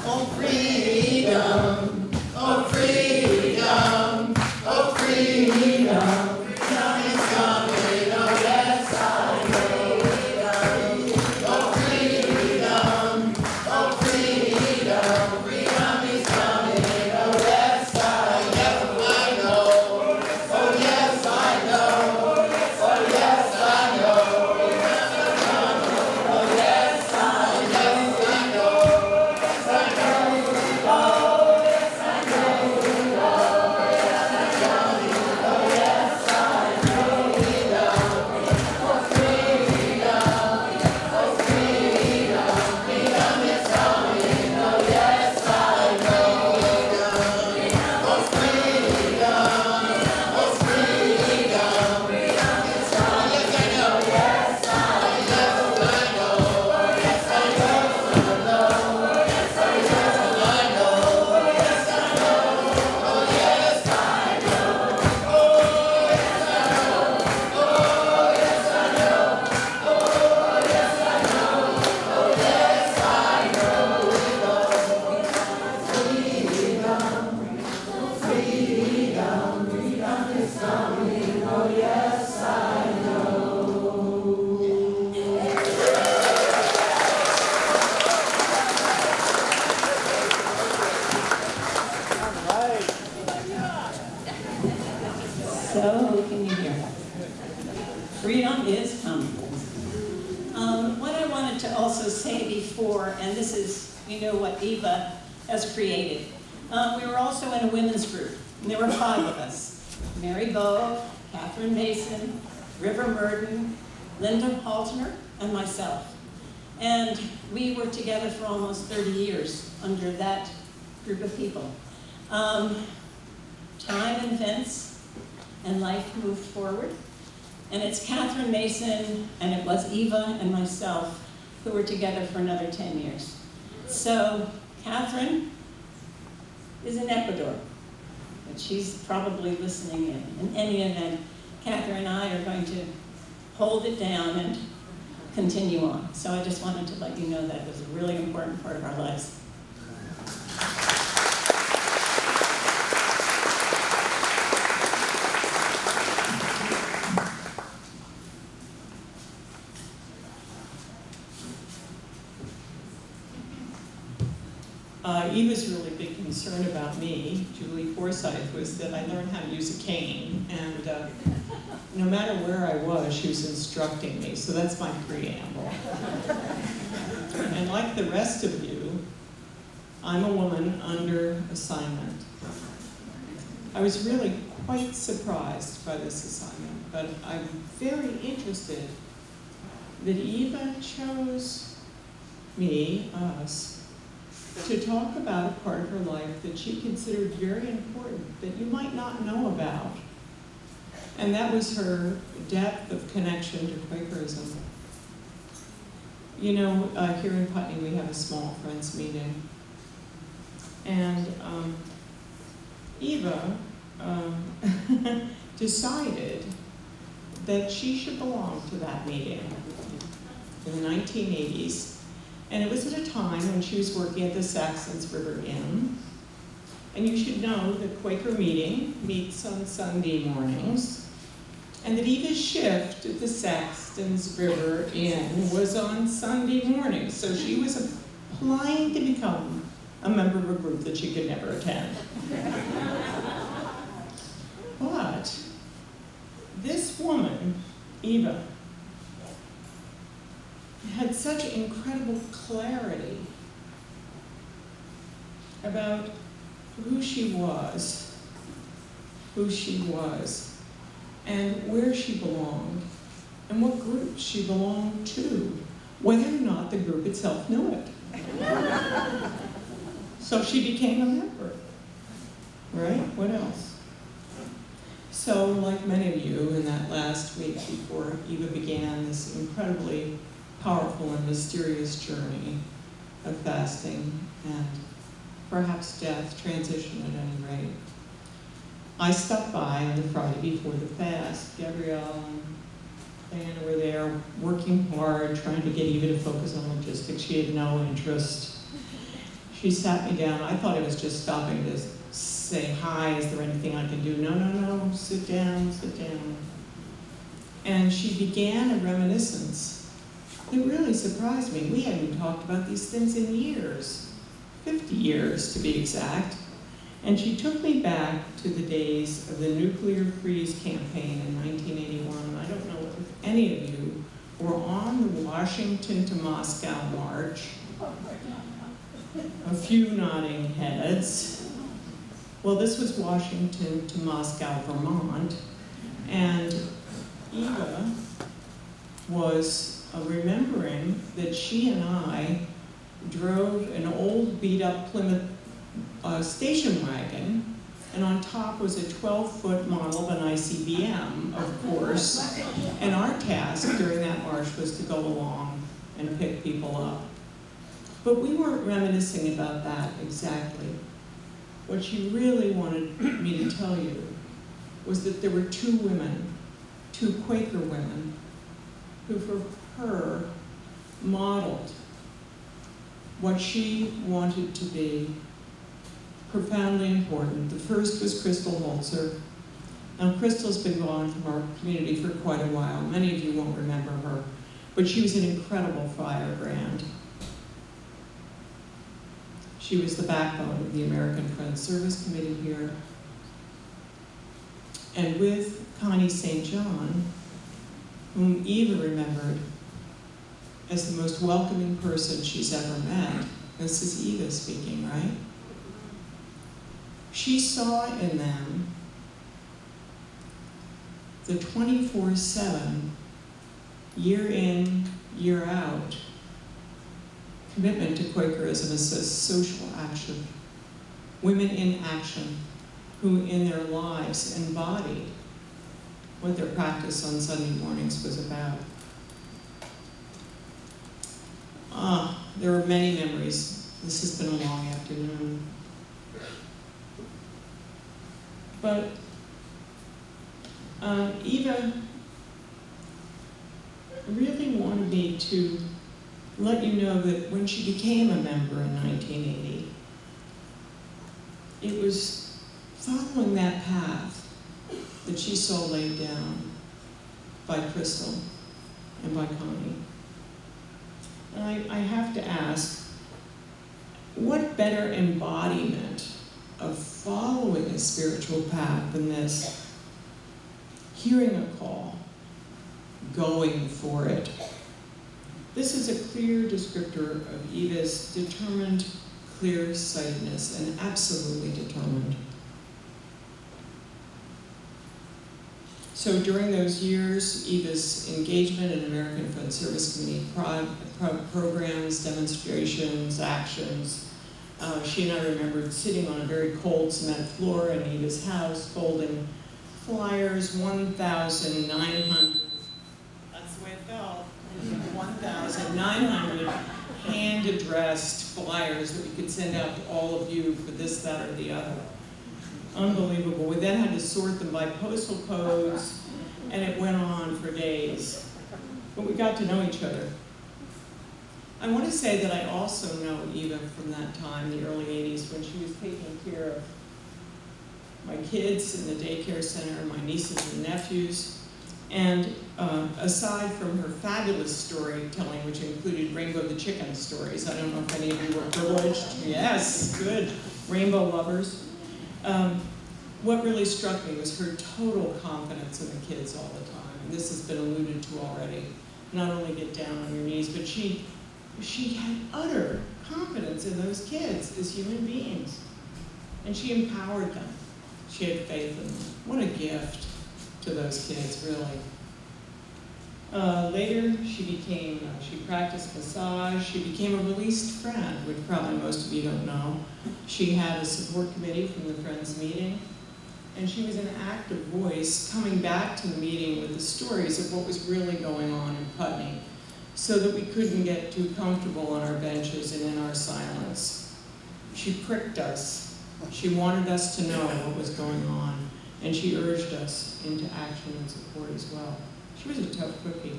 Oh, freedom, oh, freedom, oh, freedom, freedom is coming, oh, yes, I know. Oh, freedom, oh, freedom, freedom is coming, oh, yes, I know. Oh, yes, I know. Oh, yes, I know. Oh, yes, I know. So, can you hear? Freedom is coming. What I wanted to also say before, and this is, what Eva has created. We were also in a women's group, and there were 5 of us. Mary Bowe, Catherine Mason, River Murden, Linda Haltner, and myself. And we were together for almost 30 years under that group of people. Time and events and life moved forward. And it's Catherine Mason, and it was Eva and myself who were together for another 10 years. So Catherine is in Ecuador, but she's probably listening in. In any event, Catherine and I are going to hold it down and continue on. So I just wanted to let you know that it was a really important part of our lives. Eva's really big concern about me, Julie Forsyth, was that I learned how to use a cane, and no matter where I was, she was instructing me, so that's my preamble. And like the rest of you, I'm a woman under assignment. I was really quite surprised by this assignment, but I'm very interested that Eva chose me, us, to talk about a part of her life that she considered very important, that you might not know about. And that was her depth of connection to Quakerism. Here in Putney we have a small friends meeting. And Eva decided that she should belong to that meeting in the 1980s. And it was at a time when she was working at the Saxons River Inn. And you should know that Quaker Meeting meets on Sunday mornings, and that Eva's shift at the Saxons River Inn was on Sunday mornings. So she was applying to become a member of a group that she could never attend. But this woman, Eva, had such incredible clarity about who she was, and where she belonged, and what group she belonged to, whether or not the group itself knew it. So she became a member, right? What else? So, like many of you, in that last week before Eva began this incredibly powerful and mysterious journey of fasting and perhaps death, transition at any rate, I stopped by on the Friday before the fast. Gabrielle and Diana were there working hard, trying to get Eva to focus on logistics. She had no interest. She sat me down. I thought I was just stopping to say, hi, is there anything I can do? No, sit down. And she began a reminiscence that really surprised me. We hadn't talked about these things in years, 50 years to be exact. And she took me back to the days of the nuclear freeze campaign in 1981. I don't know if any of you were on the Washington to Moscow march. A few nodding heads. Well, this was Washington to Moscow, Vermont. And Eva was remembering that she and I drove an old beat-up Plymouth station wagon, and on top was a 12-foot model of an ICBM, of course, and our task during that march was to go along and pick people up. But we weren't reminiscing about that exactly. What she really wanted me to tell you was that there were two women, two Quaker women, who for her modeled what she wanted to be profoundly important. The first was Crystal Holzer. Now, Crystal's been gone from our community for quite a while. Many of you won't remember her, but she was an incredible firebrand. She was the backbone of the American Friends Service Committee here. And with Connie St. John, whom Eva remembered as the most welcoming person she's ever met. This is Eva speaking, right? She saw in them the 24/7, year in, year out, commitment to Quakerism as a social action. Women in action who in their lives embodied what their practice on Sunday mornings was about. There are many memories. This has been a long afternoon. But Eva really wanted me to let you know that when she became a member in 1980, it was following that path that she saw laid down by Crystal and by Connie. And I have to ask, what better embodiment of following a spiritual path than this? Hearing a call, going for it. This is a clear descriptor of Eva's determined clear-sightedness, and absolutely determined. So during those years, Eva's engagement in American Friends Service Committee programs, demonstrations, actions, she and I remembered sitting on a very cold cement floor in Eva's house, folding flyers, 1,900, that's the way it felt, 1,900 hand-addressed flyers that we could send out to all of you for this, that, or the other. Unbelievable. We then had to sort them by postal codes, and it went on for days. But we got to know each other. I want to say that I also know Eva from that time, the early 80s, when she was taking care of my kids in the daycare center, my nieces and nephews. And aside from her fabulous storytelling, which included Rainbow the Chicken stories, I don't know if any of you were privileged. Yes, good, rainbow lovers. What really struck me was her total confidence in the kids all the time. And this has been alluded to already. Not only get down on your knees, but she had utter confidence in those kids as human beings. And she empowered them. She had faith in them. What a gift to those kids, really. Later, she practiced massage. She became a released friend, which probably most of you don't know. She had a support committee from the Friends meeting. And she was an active voice coming back to the meeting with the stories of what was really going on in Putney, so that we couldn't get too comfortable on our benches and in our silence. She pricked us. She wanted us to know what was going on, and she urged us into action and support as well. She was a tough cookie.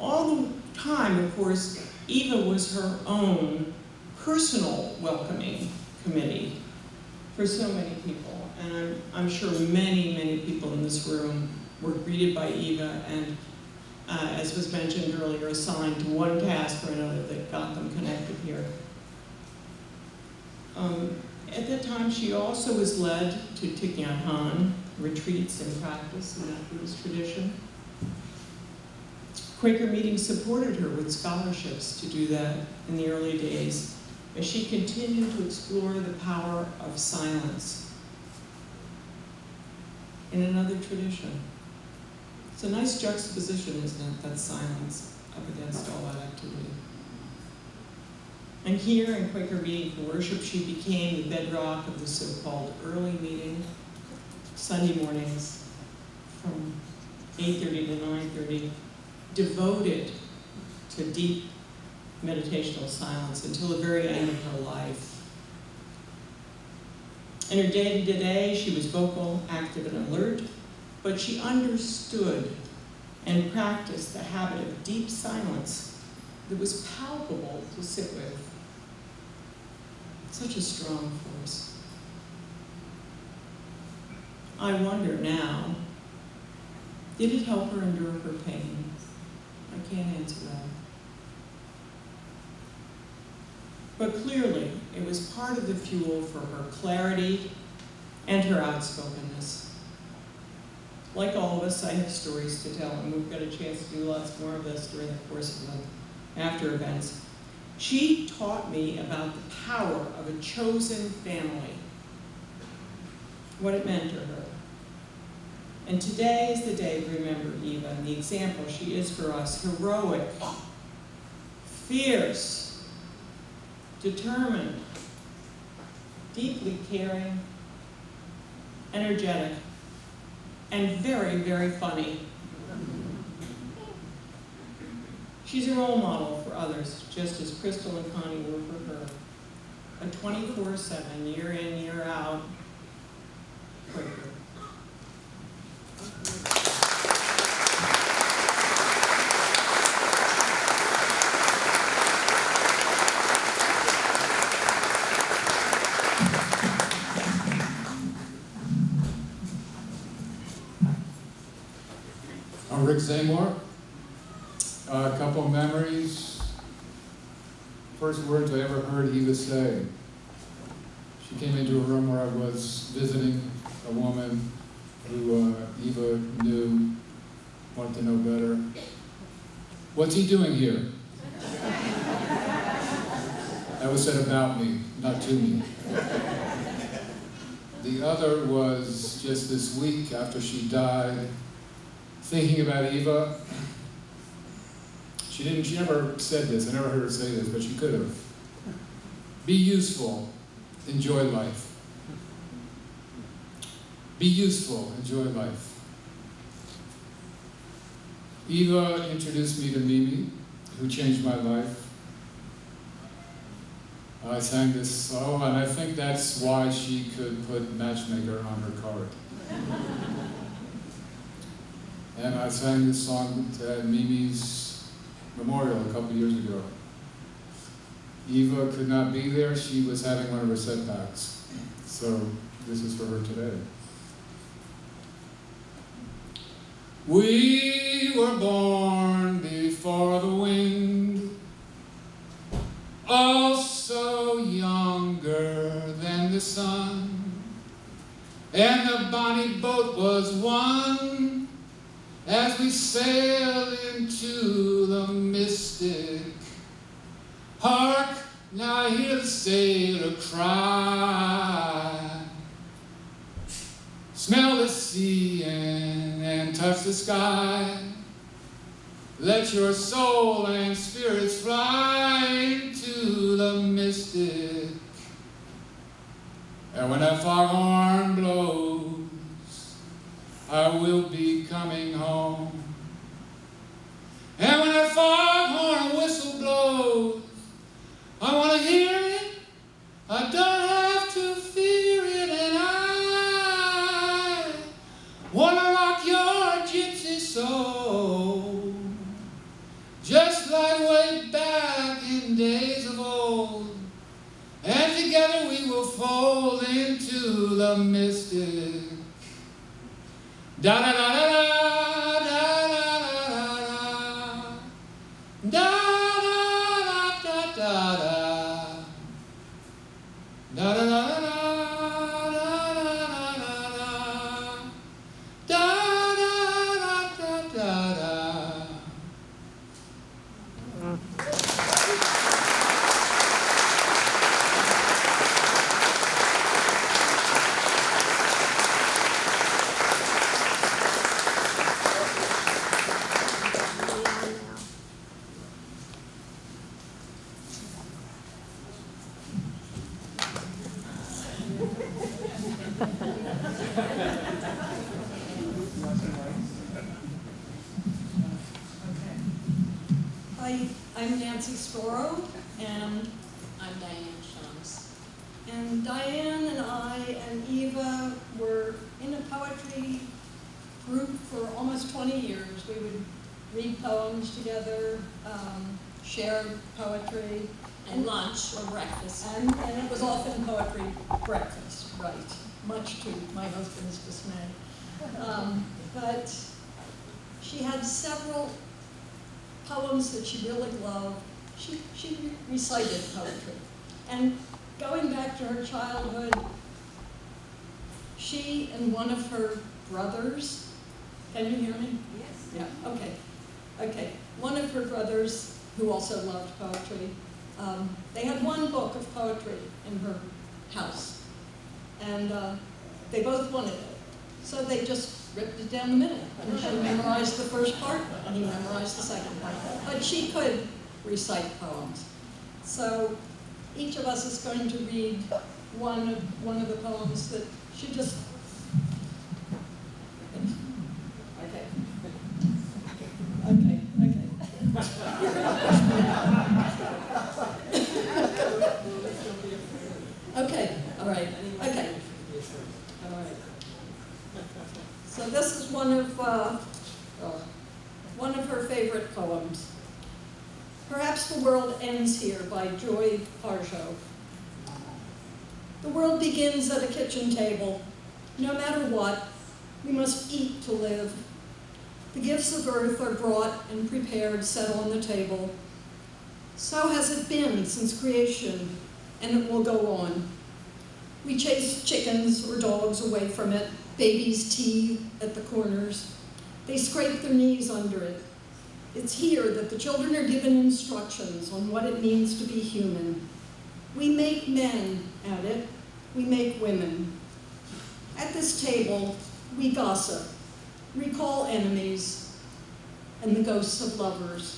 All the time, of course, Eva was her own personal welcoming committee for so many people. And I'm sure many, many people in this room were greeted by Eva and, as was mentioned earlier, assigned to one task or another that got them connected here. At that time, she also was led to Thich Nhat Hanh, retreats and practice in that Buddhist tradition. Quaker meetings supported her with scholarships to do that in the early days, as she continued to explore the power of silence in another tradition. It's a nice juxtaposition, isn't it, that silence up against all that activity. And here in Quaker Meeting for Worship, she became the bedrock of the so-called early meeting, Sunday mornings from 8:30 to 9:30, devoted to deep meditational silence until the very end of her life. In her day-to-day, she was vocal, active, and alert, but she understood and practiced the habit of deep silence that was palpable to sit with. Such a strong force. I wonder now, did it help her endure her pain? I can't answer that. But clearly, it was part of the fuel for her clarity and her outspokenness. Like all of us, I have stories to tell, and we've got a chance to do lots more of this during the course of the after events. She taught me about the power of a chosen family, what it meant to her. And today is the day to remember Eva and the example she is for us: heroic, fierce, determined, deeply caring, energetic, and very, very funny. She's a role model for others, just as Crystal and Connie were for her. A 24/7, year in, year out, Quaker. I'm Rick Zamor. A couple of memories. First words I ever heard Eva say. She came into a room where I was visiting a woman who Eva knew, wanted to know better. "What's he doing here?" That was said about me, not to me. The other was just this week after she died, thinking about Eva. She never said this, I never heard her say this, but she could have. Be useful, enjoy life. Be useful, enjoy life. Eva introduced me to Mimi, who changed my life. I sang this song, and I think that's why she could put matchmaker on her card. And I sang this song to Mimi's memorial a couple years ago. Eva could not be there. She was having one of her setbacks. So this is for her today. We were born before the wind, also younger than the sun, and the bonny boat was one as we sailed into the mystic. Hark, now I hear the sailor cry. Smell the sea and touch the sky. Let your soul and spirits fly into the mystic. And when that foghorn blows, I will be coming home. And when that foghorn whistle blows, I want to hear it. I don't have to fear it, and I want to rock your gypsy soul, just like way back in days of old. And together we will fold into the mystic. Da da da da da da da da da. Hi, I'm Nancy Storrow, and I'm Diane Shums. And Diane and I and Eva were in a poetry group for almost 20 years. We would read poems together, share poetry. And lunch or breakfast. And it was often poetry breakfast, right, much to my husband's dismay. But she had several poems that she really loved. She recited poetry. And going back to her childhood, she and one of her brothers, can you hear me? Yes. Yeah, okay. Okay, one of her brothers, who also loved poetry, they had one book of poetry in her house, and they both wanted it. So they just ripped it down the middle, and she memorized the first part, and he memorized the second part. But she could recite poems. So each of us is going to read one of the poems that she just... Okay. Okay, okay. Okay, all right, okay. All right. So this is one of her favorite poems. Perhaps the World Ends Here by Joy Harjo. The world begins at a kitchen table. No matter what, we must eat to live. The gifts of earth are brought and prepared, set on the table. So has it been since creation, and it will go on. We chase chickens or dogs away from it, babies teethe at the corners. They scrape their knees under it. It's here that the children are given instructions on what it means to be human. We make men at it, we make women. At this table, we gossip, recall enemies, and the ghosts of lovers.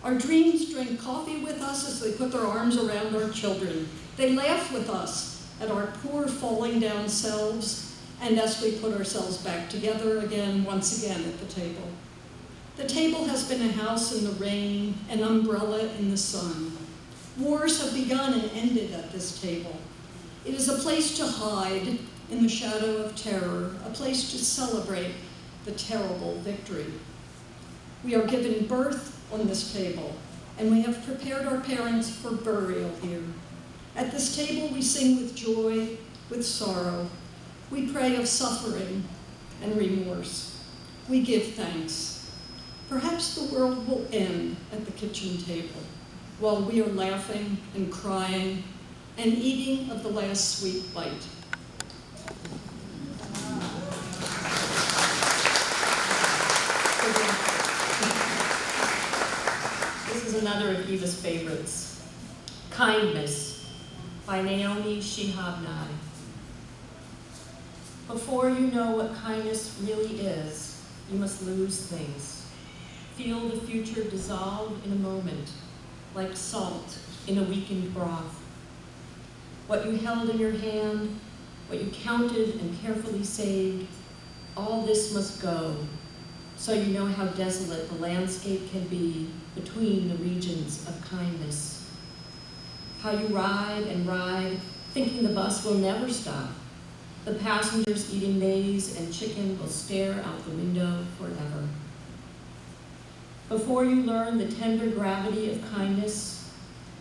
Our dreams drink coffee with us as they put their arms around our children. They laugh with us at our poor falling down selves, and as we put ourselves back together again, once again at the table. The table has been a house in the rain, an umbrella in the sun. Wars have begun and ended at this table. It is a place to hide in the shadow of terror, a place to celebrate the terrible victory. We are given birth on this table, and we have prepared our parents for burial here. At this table we sing with joy, with sorrow. We pray of suffering and remorse. We give thanks. Perhaps the world will end at the kitchen table while we are laughing and crying and eating of the last sweet bite. This is another of Eva's favorites. Kindness by Naomi Shihab Nye. Before you know what kindness really is, you must lose things. Feel the future dissolve in a moment, like salt in a weakened broth. What you held in your hand, what you counted and carefully saved, all this must go, so you know how desolate the landscape can be between the regions of kindness. How you ride and ride, thinking the bus will never stop. The passengers eating maize and chicken will stare out the window forever. Before you learn the tender gravity of kindness,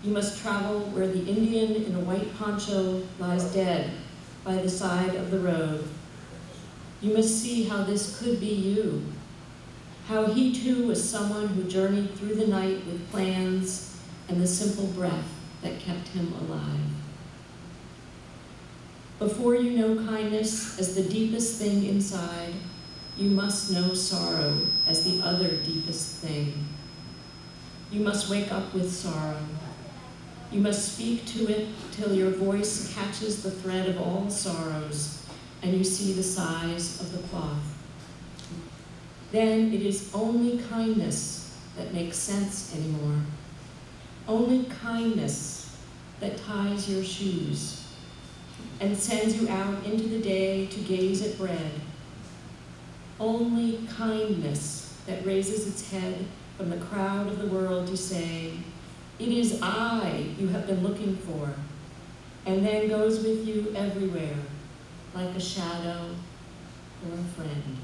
you must travel where the Indian in a white poncho lies dead by the side of the road. You must see how this could be you, how he too was someone who journeyed through the night with plans and the simple breath that kept him alive. Before you know kindness as the deepest thing inside, you must know sorrow as the other deepest thing. You must wake up with sorrow. You must speak to it till your voice catches the thread of all sorrows and you see the size of the cloth. Then it is only kindness that makes sense anymore. Only kindness that ties your shoes and sends you out into the day to gaze at bread. Only kindness that raises its head from the crowd of the world to say, "It is I you have been looking for," and then goes with you everywhere, like a shadow or a friend.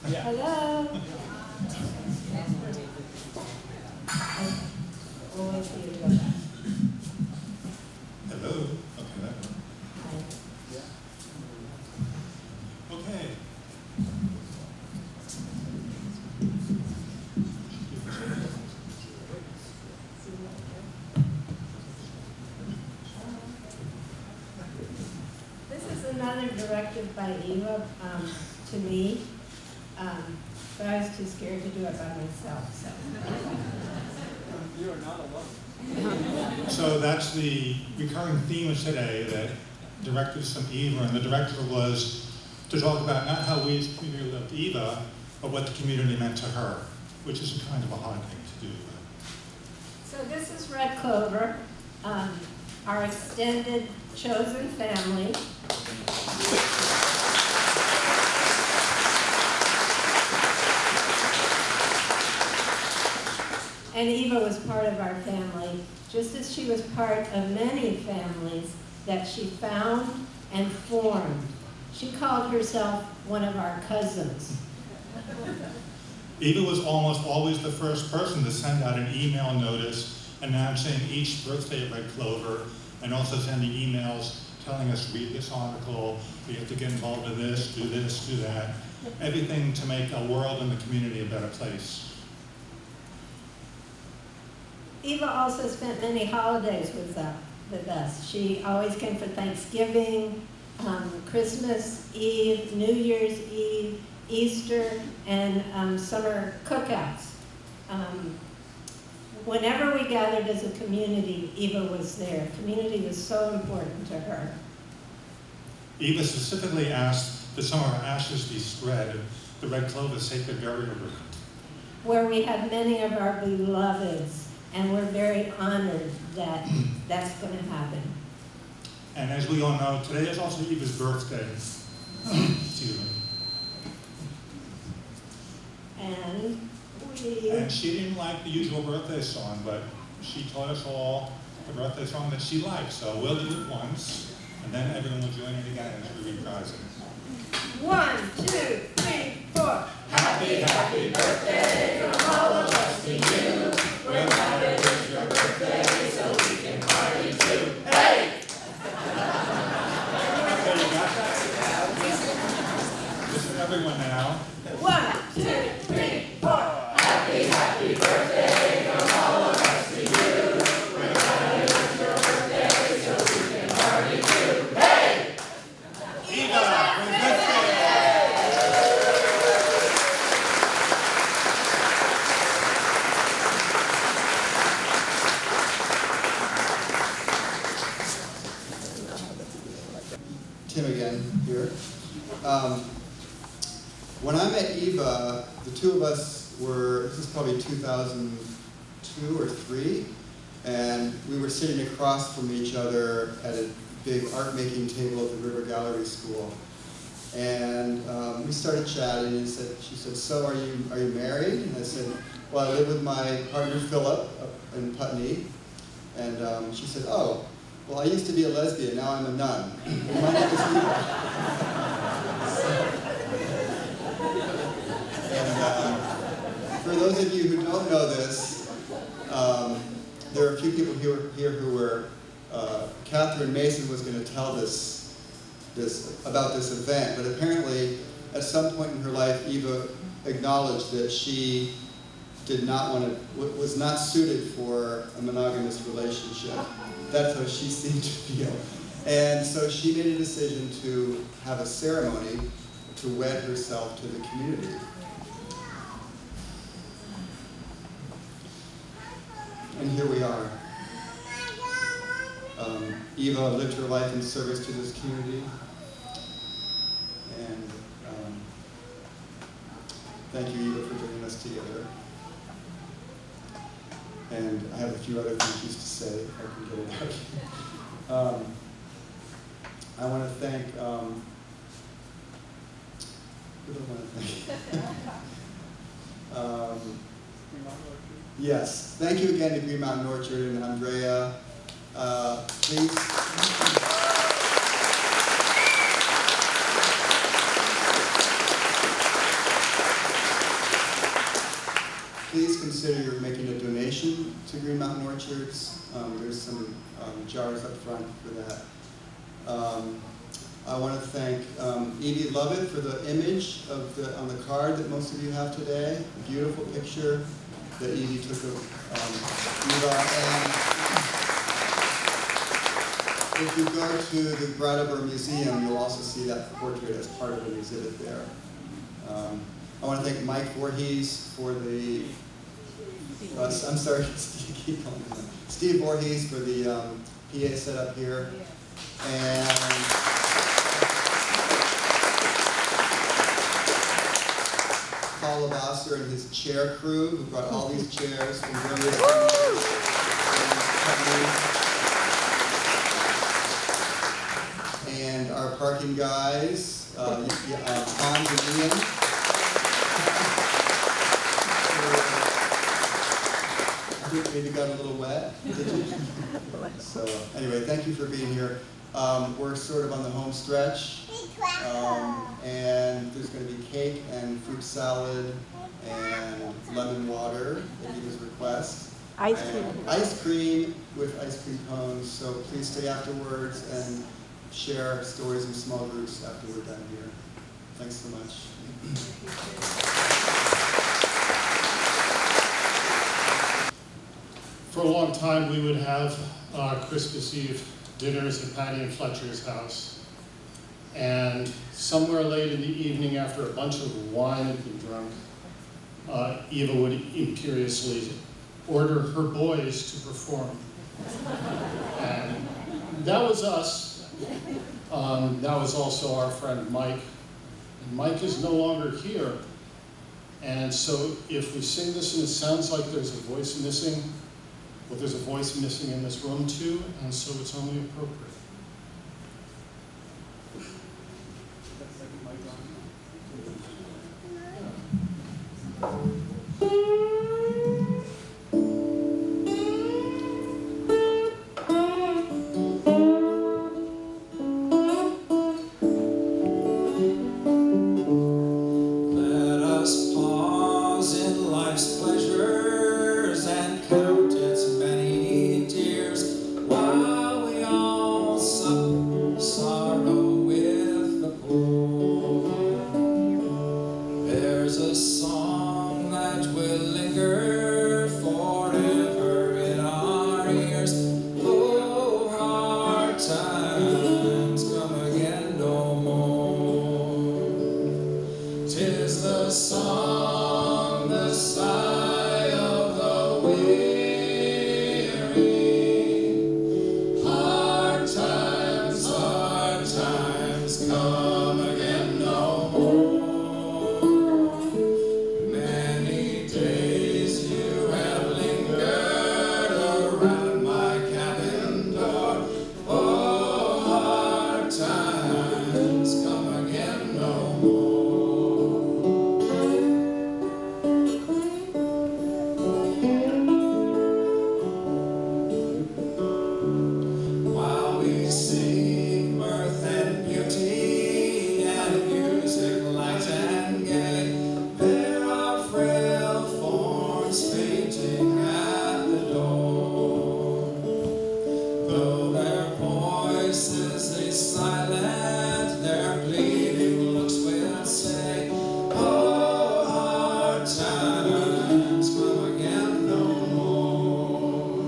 Hello. Hello. Okay, that one. Okay. This is another directive by Eva to me, but I was too scared to do it by myself. So. You are not alone. So that's the recurring theme of today, that directives from Eva, and the directive was to talk about not how we as a community loved Eva, but what the community meant to her, which is a kind of a hard thing to do. So this is Red Clover, our extended chosen family. And Eva was part of our family, just as she was part of many families that she found and formed. She called herself one of our cousins. Eva was almost always the first person to send out an email notice announcing each birthday of Red Clover, and also sending emails telling us, read this article, we have to get involved in this, do that. Everything to make our world and the community a better place. Eva also spent many holidays with us. She always came for Thanksgiving, Christmas Eve, New Year's Eve, Easter, and summer cookouts. Whenever we gathered as a community, Eva was there. Community was so important to her. Eva specifically asked that some of our ashes be spread at the Red Clover Sacred Burial Ground, where we have many of our beloveds, and we're very honored that that's going to happen. And as we all know, today is also Eva's birthday. Excuse me. And she didn't like the usual birthday song, but she taught us all the birthday song that she liked. So we'll do it once, and then everyone will join in again as we reprise it. 1, 2, 3, 4. Happy, happy birthday from all of us to you. We're glad it is your birthday, so we can party too. Hey! Okay, you got that? Listen, everyone now. 1, 2, 3, 4. Happy, happy birthday from all of us to you. We're glad it is your birthday, so we can party too. Hey! Eva, happy birthday! Tim again here. When I met Eva, the two of us were, this is probably 2002 or 3, and we were sitting across from each other at a big art making table at the River Gallery School. And we started chatting, and she said, so are you married? And I said, well, I live with my partner Philip up in Putney. And she said, oh, well, I used to be a lesbian, now I'm a nun. And my name is Eva. For those of you who don't know this, there are a few people here who were, Catherine Mason was going to tell about this event, but apparently at some point in her life, Eva acknowledged that she did not was not suited for a monogamous relationship. That's how she seemed to feel. And so she made a decision to have a ceremony to wed herself to the community. And here we are. Eva lived her life in service to this community. And thank you, Eva, for bringing us together. And I have a few other thank yous to say, if I can get it out. I want to thank, who do I want to thank? Yes, thank you again to Green Mountain Orchard and Andrea. Please consider making a donation to Green Mountain Orchards. There's some jars up front for that. I want to thank Evie Lovett for the image on the card that most of you have today. A beautiful picture that Evie took of Eva. And if you go to the Brattleboro Museum, you'll also see that portrait as part of an exhibit there. I want to thank Mike Voorhees for the, I'm sorry, keep calling him. Steve Voorhees for the PA setup here. And Paul Lavasser and his chair crew, who brought all these chairs from various companies. And our parking guys, Hans and Ian. I think maybe got a little wet, did you? So anyway, thank you for being here. We're sort of on the home stretch. And there's going to be cake and fruit salad and lemon water at Eva's request. Ice cream. Ice cream with ice cream cones. So please stay afterwards and share stories in small groups after we're done here. Thanks so much. For a long time, we would have Christmas Eve dinners at Patty and Fletcher's house. And somewhere late in the evening, after a bunch of wine had been drunk, Eva would imperiously order her boys to perform. And that was us. That was also our friend Mike. And Mike is no longer here. And so if we sing this and it sounds like there's a voice missing, well, there's a voice missing in this room too, and so it's only appropriate. Let us pause in life's pleasures and count its many tears, while we all sup sorrow with the poor. There's a song that will linger forever in our ears. Oh, hard times come again no more. 'Tis the song, the sigh of the weary. Hard times come again no more. Many days you have lingered around my cabin door. Oh, hard times come again no more. While we seek mirth and beauty and music light and gay, there are frail forms fainting at the door. Though their voices they silent, their pleading looks will say, oh, hard times come again no more.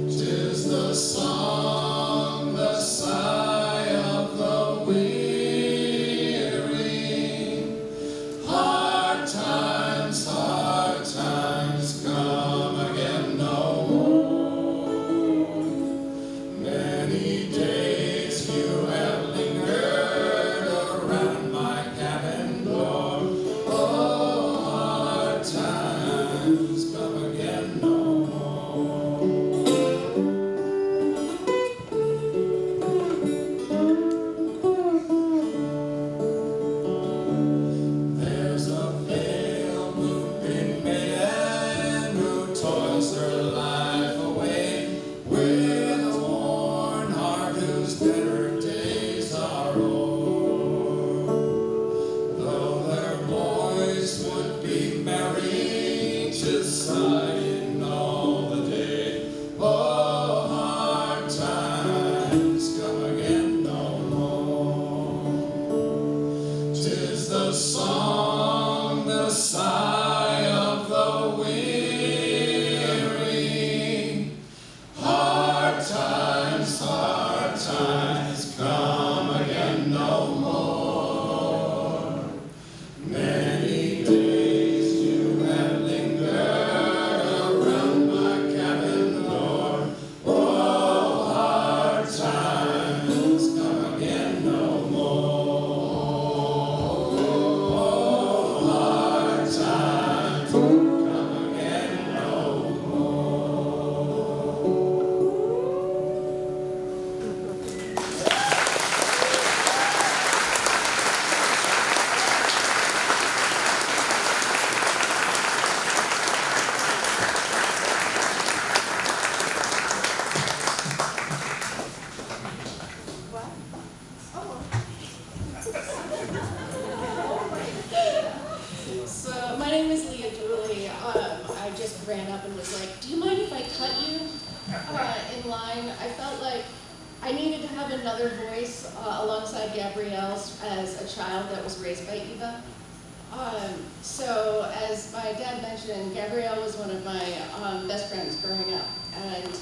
'Tis the song, the sigh of the weary. Hard times come again no more. Many days you have lingered around my cabin door. Oh, hard times come again no more. There's a pale moonbeam maiden who toils her life away, with a worn heart whose better days are o'er. Though their boys would be merry, 'tis sighing all the day. Oh, hard times come again no more. 'Tis the song, the sigh of the weary. Hard times come again no more. Many days you have lingered around my cabin door. Oh, hard times come again no more. Oh, hard times come again no So, my name is Leah Dooley. I just ran up and was like, do you mind if I cut you in line? I felt like I needed to have another voice alongside Gabrielle's as a child that was raised by Eva. So, as my dad mentioned, Gabrielle was one of my best friends growing up. And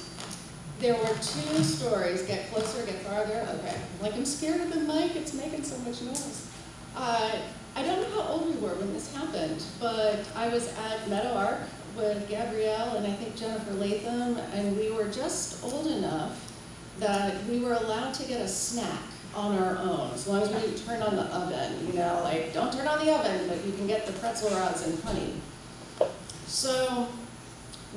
There were two stories. Get closer, get farther. Okay. Like I'm scared of the mic. It's making so much noise. I don't know how old we were when this happened, but I was at Meadow Ark with Gabrielle and I think Jennifer Latham, and we were just old enough that we were allowed to get a snack on our own, as long as we didn't turn on the oven, you know, like don't turn on the oven, but you can get the pretzel rods and honey. So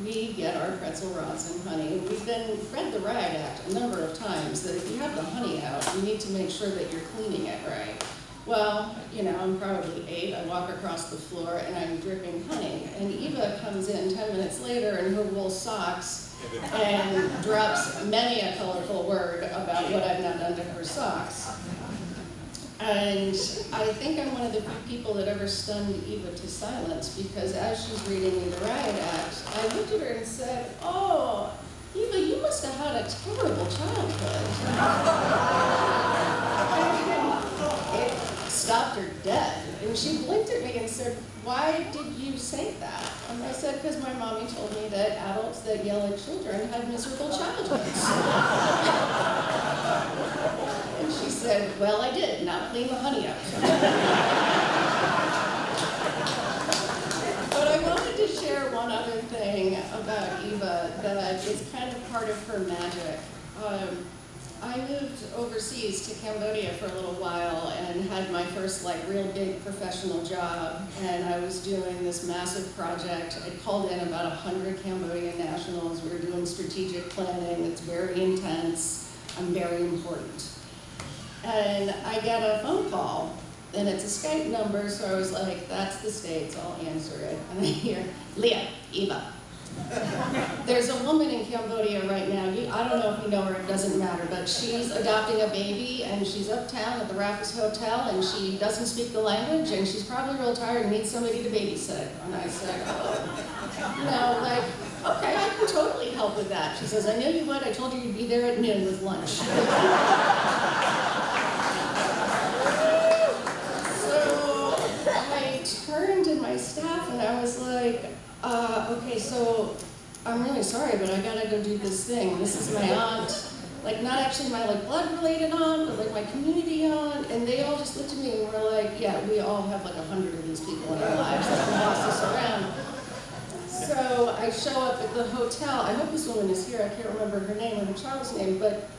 we get our pretzel rods and honey. We've been read the Riot Act a number of times that if you have the honey out, you need to make sure that you're cleaning it right. Well, you know, I'm probably 8, I walk across the floor and I'm dripping honey. And Eva comes in 10 minutes later in her wool socks and drops many a colorful word about what I've not done to her socks. And I think I'm one of the few people that ever stunned Eva to silence, because as she's reading me the Riot Act, I looked at her and said, "Oh, Eva, you must have had a terrible childhood." It stopped her dead. And she blinked at me and said, "Why did you say that?" And I said, "Because my mommy told me that adults that yell at children had miserable childhoods." And she said, "Well, I did. Now clean the honey up." But I wanted to share one other thing about Eva that is kind of part of her magic. I moved overseas to Cambodia for a little while and had my first real big professional job, and I was doing this massive project. I called in about 100 Cambodian nationals. We were doing strategic planning. It's very intense. I'm very important. And I get a phone call, and it's a Skype number, so I was like, that's the States, I'll answer it. And I hear, "Leah, Eva. There's a woman in Cambodia right now, I don't know if you know her, it doesn't matter, but she's adopting a baby, and she's uptown at the Raffles Hotel, and she doesn't speak the language, and she's probably real tired and needs somebody to babysit." And I said, okay, I can totally help with that. She says, "I knew you would, I told you you'd be there at noon with lunch." So I turned to my staff and I was like, "Okay, so I'm really sorry, but I gotta go do this thing. This is my aunt, not actually my blood-related aunt, but my community aunt." And they all just looked at me and were like, "Yeah, we all have 100 of these people in our lives that can boss us around." So I show up at the hotel. I hope this woman is here. I can't remember her name or her child's name, but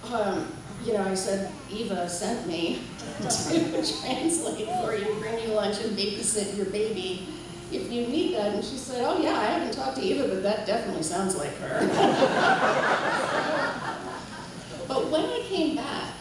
I said, "Eva sent me to translate for you, bring you lunch, and babysit your baby if you need that." And she said, "Oh yeah, I haven't talked to Eva, but that definitely sounds like her." But when I came back,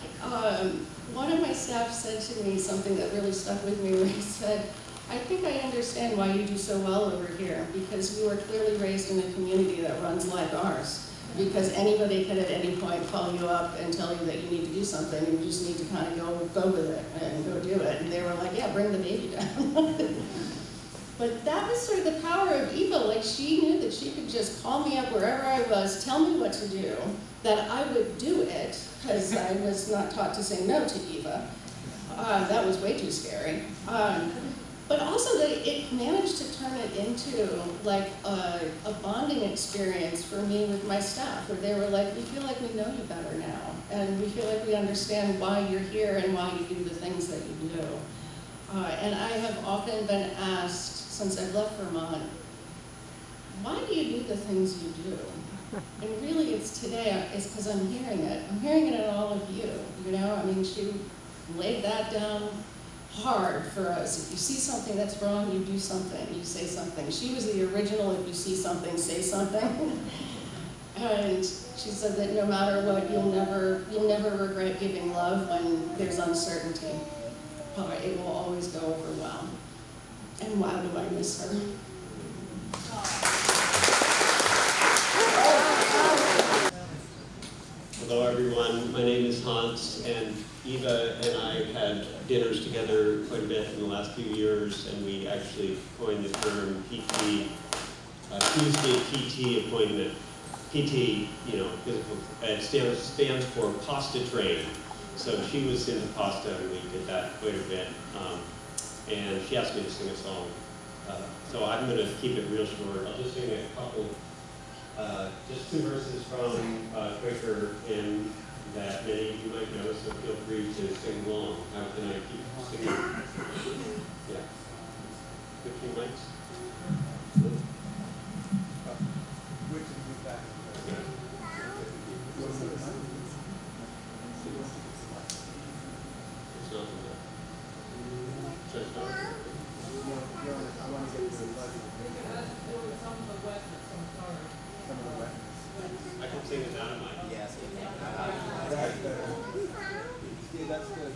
one of my staff said to me something that really stuck with me, where he said, "I think I understand why you do so well over here, because you were clearly raised in a community that runs like ours. Because anybody could at any point call you up and tell you that you need to do something, and you just need to kind of go with it and go do it." And they were like, "Yeah, bring the baby down." But that was sort of the power of Eva. She knew that she could just call me up wherever I was, tell me what to do, that I would do it, because I was not taught to say no to Eva. That was way too scary. But also that it managed to turn it into a bonding experience for me with my staff, where they were like, "We feel like we know you better now, and we feel like we understand why you're here and why you do the things that you do." And I have often been asked, since I've left Vermont, "Why do you do the things you do?" And really it's because I'm hearing it. I'm hearing it in all of you, she laid that down hard for us. If you see something that's wrong, you do something, you say something. She was the original, if you see something, say something. And she said that no matter what, you'll never regret giving love when there's uncertainty. It will always go over well. And wow, do I miss her. Hello everyone, my name is Hans, and Eva and I have had dinners together quite a bit in the last few years, and we actually coined the term PT, Tuesday PT appointment. PT, physical, it stands for pasta train. So she was into pasta, and we did that quite a bit. And she asked me to sing a song. So I'm going to keep it real short. I'll just sing a couple Just two verses from a Quaker hymn that many of you might know, so feel free to sing along. How can I keep singing? Yeah. 15 mics? It's not enough. Just not. I can sing it out of my. Yes. That's good.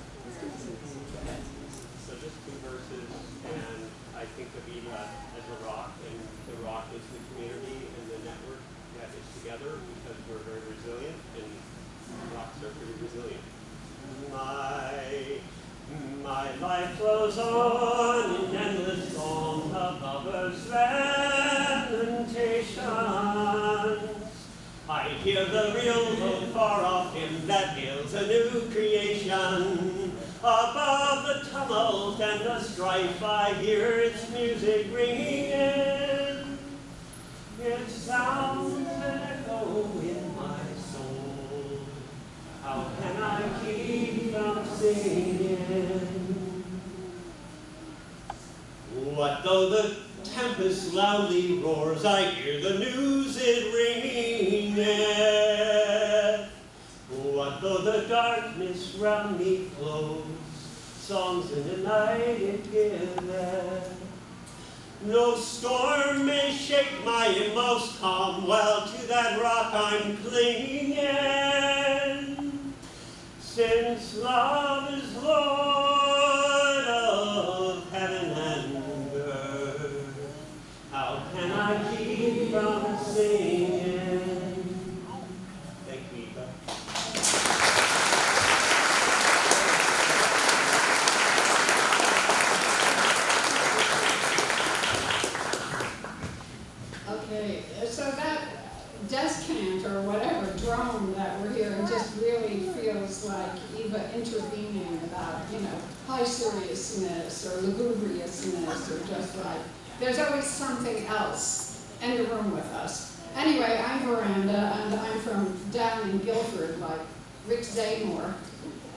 So just two verses, and I think of Eva as a rock, and the rock is the community and the network that is together because we're very resilient, and rocks are pretty resilient. My life flows on in endless song of lovers' lamentations. I hear the real far off hymn that hails a new creation. Above the tumult and the strife, I hear its music ringing in. It sounds an echo in my soul. How can I keep from singing? What though the tempest loudly roars, I hear the news it ringeth. What though the darkness round me flows, songs in the night it giveth. No storm may shake my inmost calm, while to that rock I'm clinging. Since love is Lord of heaven and earth, how can I keep from singing? Thank you, Eva. Okay, so that descant or whatever drone that we're hearing just really feels like Eva intervening about, high seriousness or lugubriousness or just like, there's always something else in the room with us. Anyway, I'm Veranda and I'm from down in Guilford, like Rick Zaymore.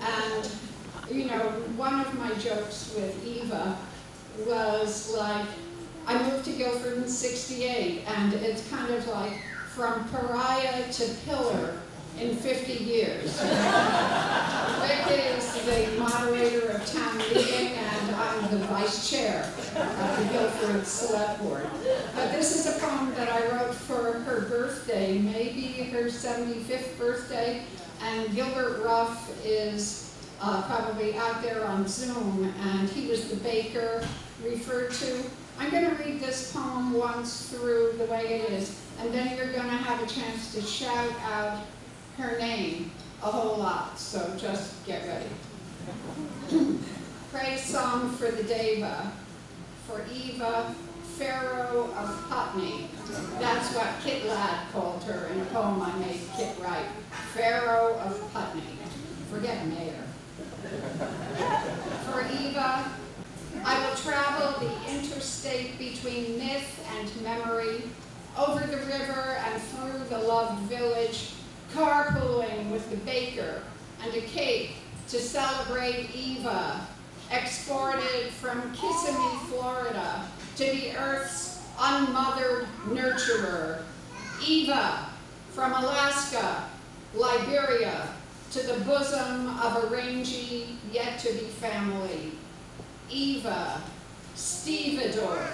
And, one of my jokes with Eva was like, I moved to Guilford in '68, and it's kind of like from pariah to pillar in 50 years. Rick is the moderator of town meeting, and I'm the vice chair of the Guilford Select Board. But this is a poem that I wrote for her birthday, maybe her 75th birthday, and Gilbert Ruff is probably out there on Zoom, and he was the baker referred to. I'm going to read this poem once through the way it is, and then you're going to have a chance to shout out her name a whole lot, so just get ready. Praise song for the Deva, for Eva, Pharaoh of Putney. That's what Kit Ladd called her in a poem I made Kit write. Pharaoh of Putney. Forget mayor. For Eva, I will travel the interstate between myth and memory, over the river and through the loved village, carpooling with the baker and a cake to celebrate Eva, exported from Kissimmee, Florida, to the earth's unmothered nurturer. Eva, from Alaska, Liberia, to the bosom of a rangy, yet-to-be family. Eva, stevedore,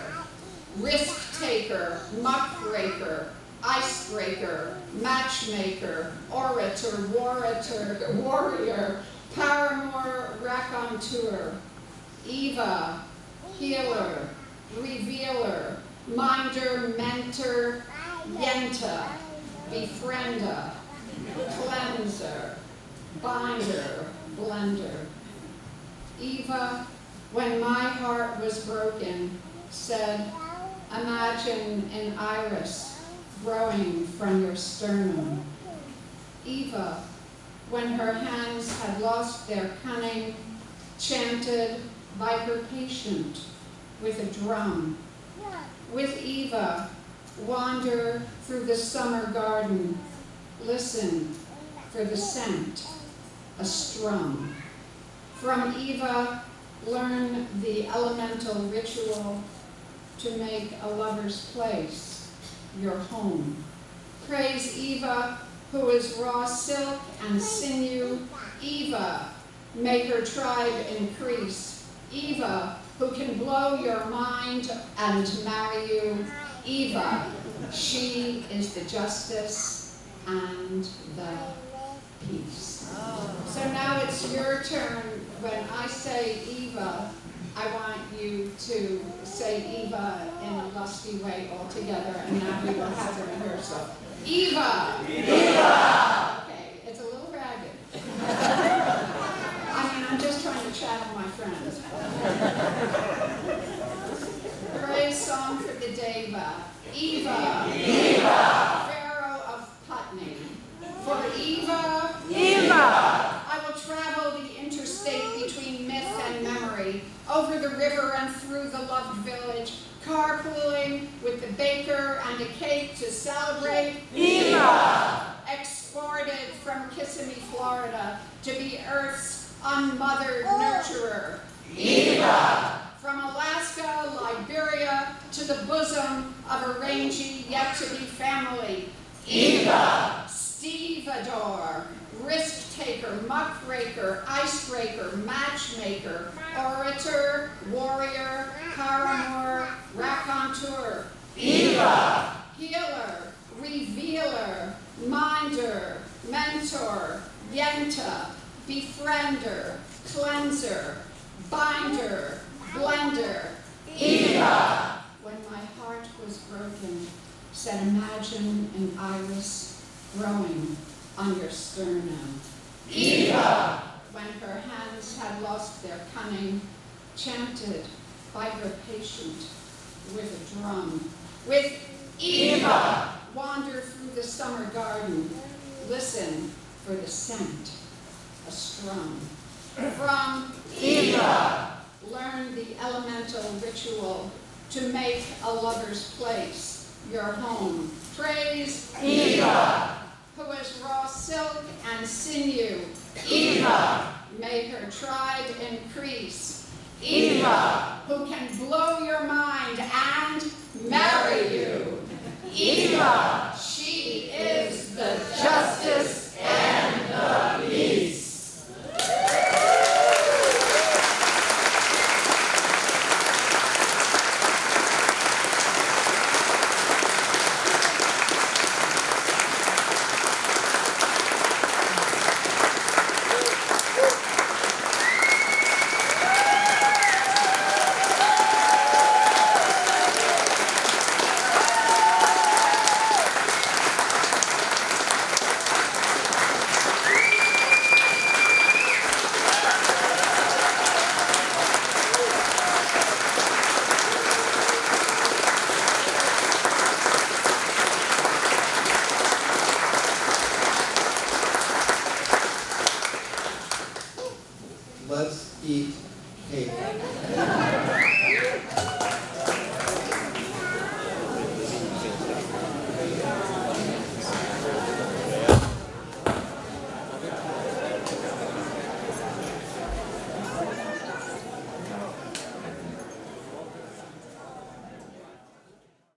risk-taker, muckraker, icebreaker, matchmaker, orator, warrior, paramour, raconteur. Eva, healer, revealer, minder, mentor, yenta, befriender, cleanser, binder, blender. Eva, when my heart was broken, said, imagine an iris growing from your sternum. Eva, when her hands had lost their cunning, chanted by her patient with a drum. With Eva, wander through the summer garden, listen for the scent, a strum. From Eva, learn the elemental ritual to make a lover's place your home. Praise Eva, who is raw silk and sinew. Eva, make her tribe increase. Eva, who can blow your mind and marry you. Eva, she is the justice and the peace. So now it's your turn. When I say Eva, I want you to say Eva in a lusty way all together, and now we will have the rehearsal. Eva! Eva! Okay, it's a little ragged. I mean, I'm just trying to channel my friends. Praise song for the Deva. Eva! Eva! Pharaoh of Putney. For Eva! Eva! I will travel the interstate between myth and memory, over the river and through the loved village, carpooling with the baker and a cake to celebrate. Eva! Exported from Kissimmee, Florida, to be Earth's unmothered nurturer. Eva! From Alaska, Liberia, to the bosom of a rangy, yet-to-be family. Eva! Stevedore, risk-taker, muckraker, icebreaker, matchmaker, orator, warrior, paramour, raconteur. Eva! Healer, revealer, minder, mentor, yenta, befriender, cleanser, binder, blender. Eva! When my heart was broken, said imagine an iris growing on your sternum. Eva! When her hands had lost their cunning, chanted by her patient with a drum. With Eva! Wander through the summer garden, listen for the scent, a strum. From Eva! Learn the elemental ritual to make a lover's place your home. Praise Eva! Who is raw silk and sinew. Eva! Make her tribe increase. Eva! Who can blow your mind and marry you.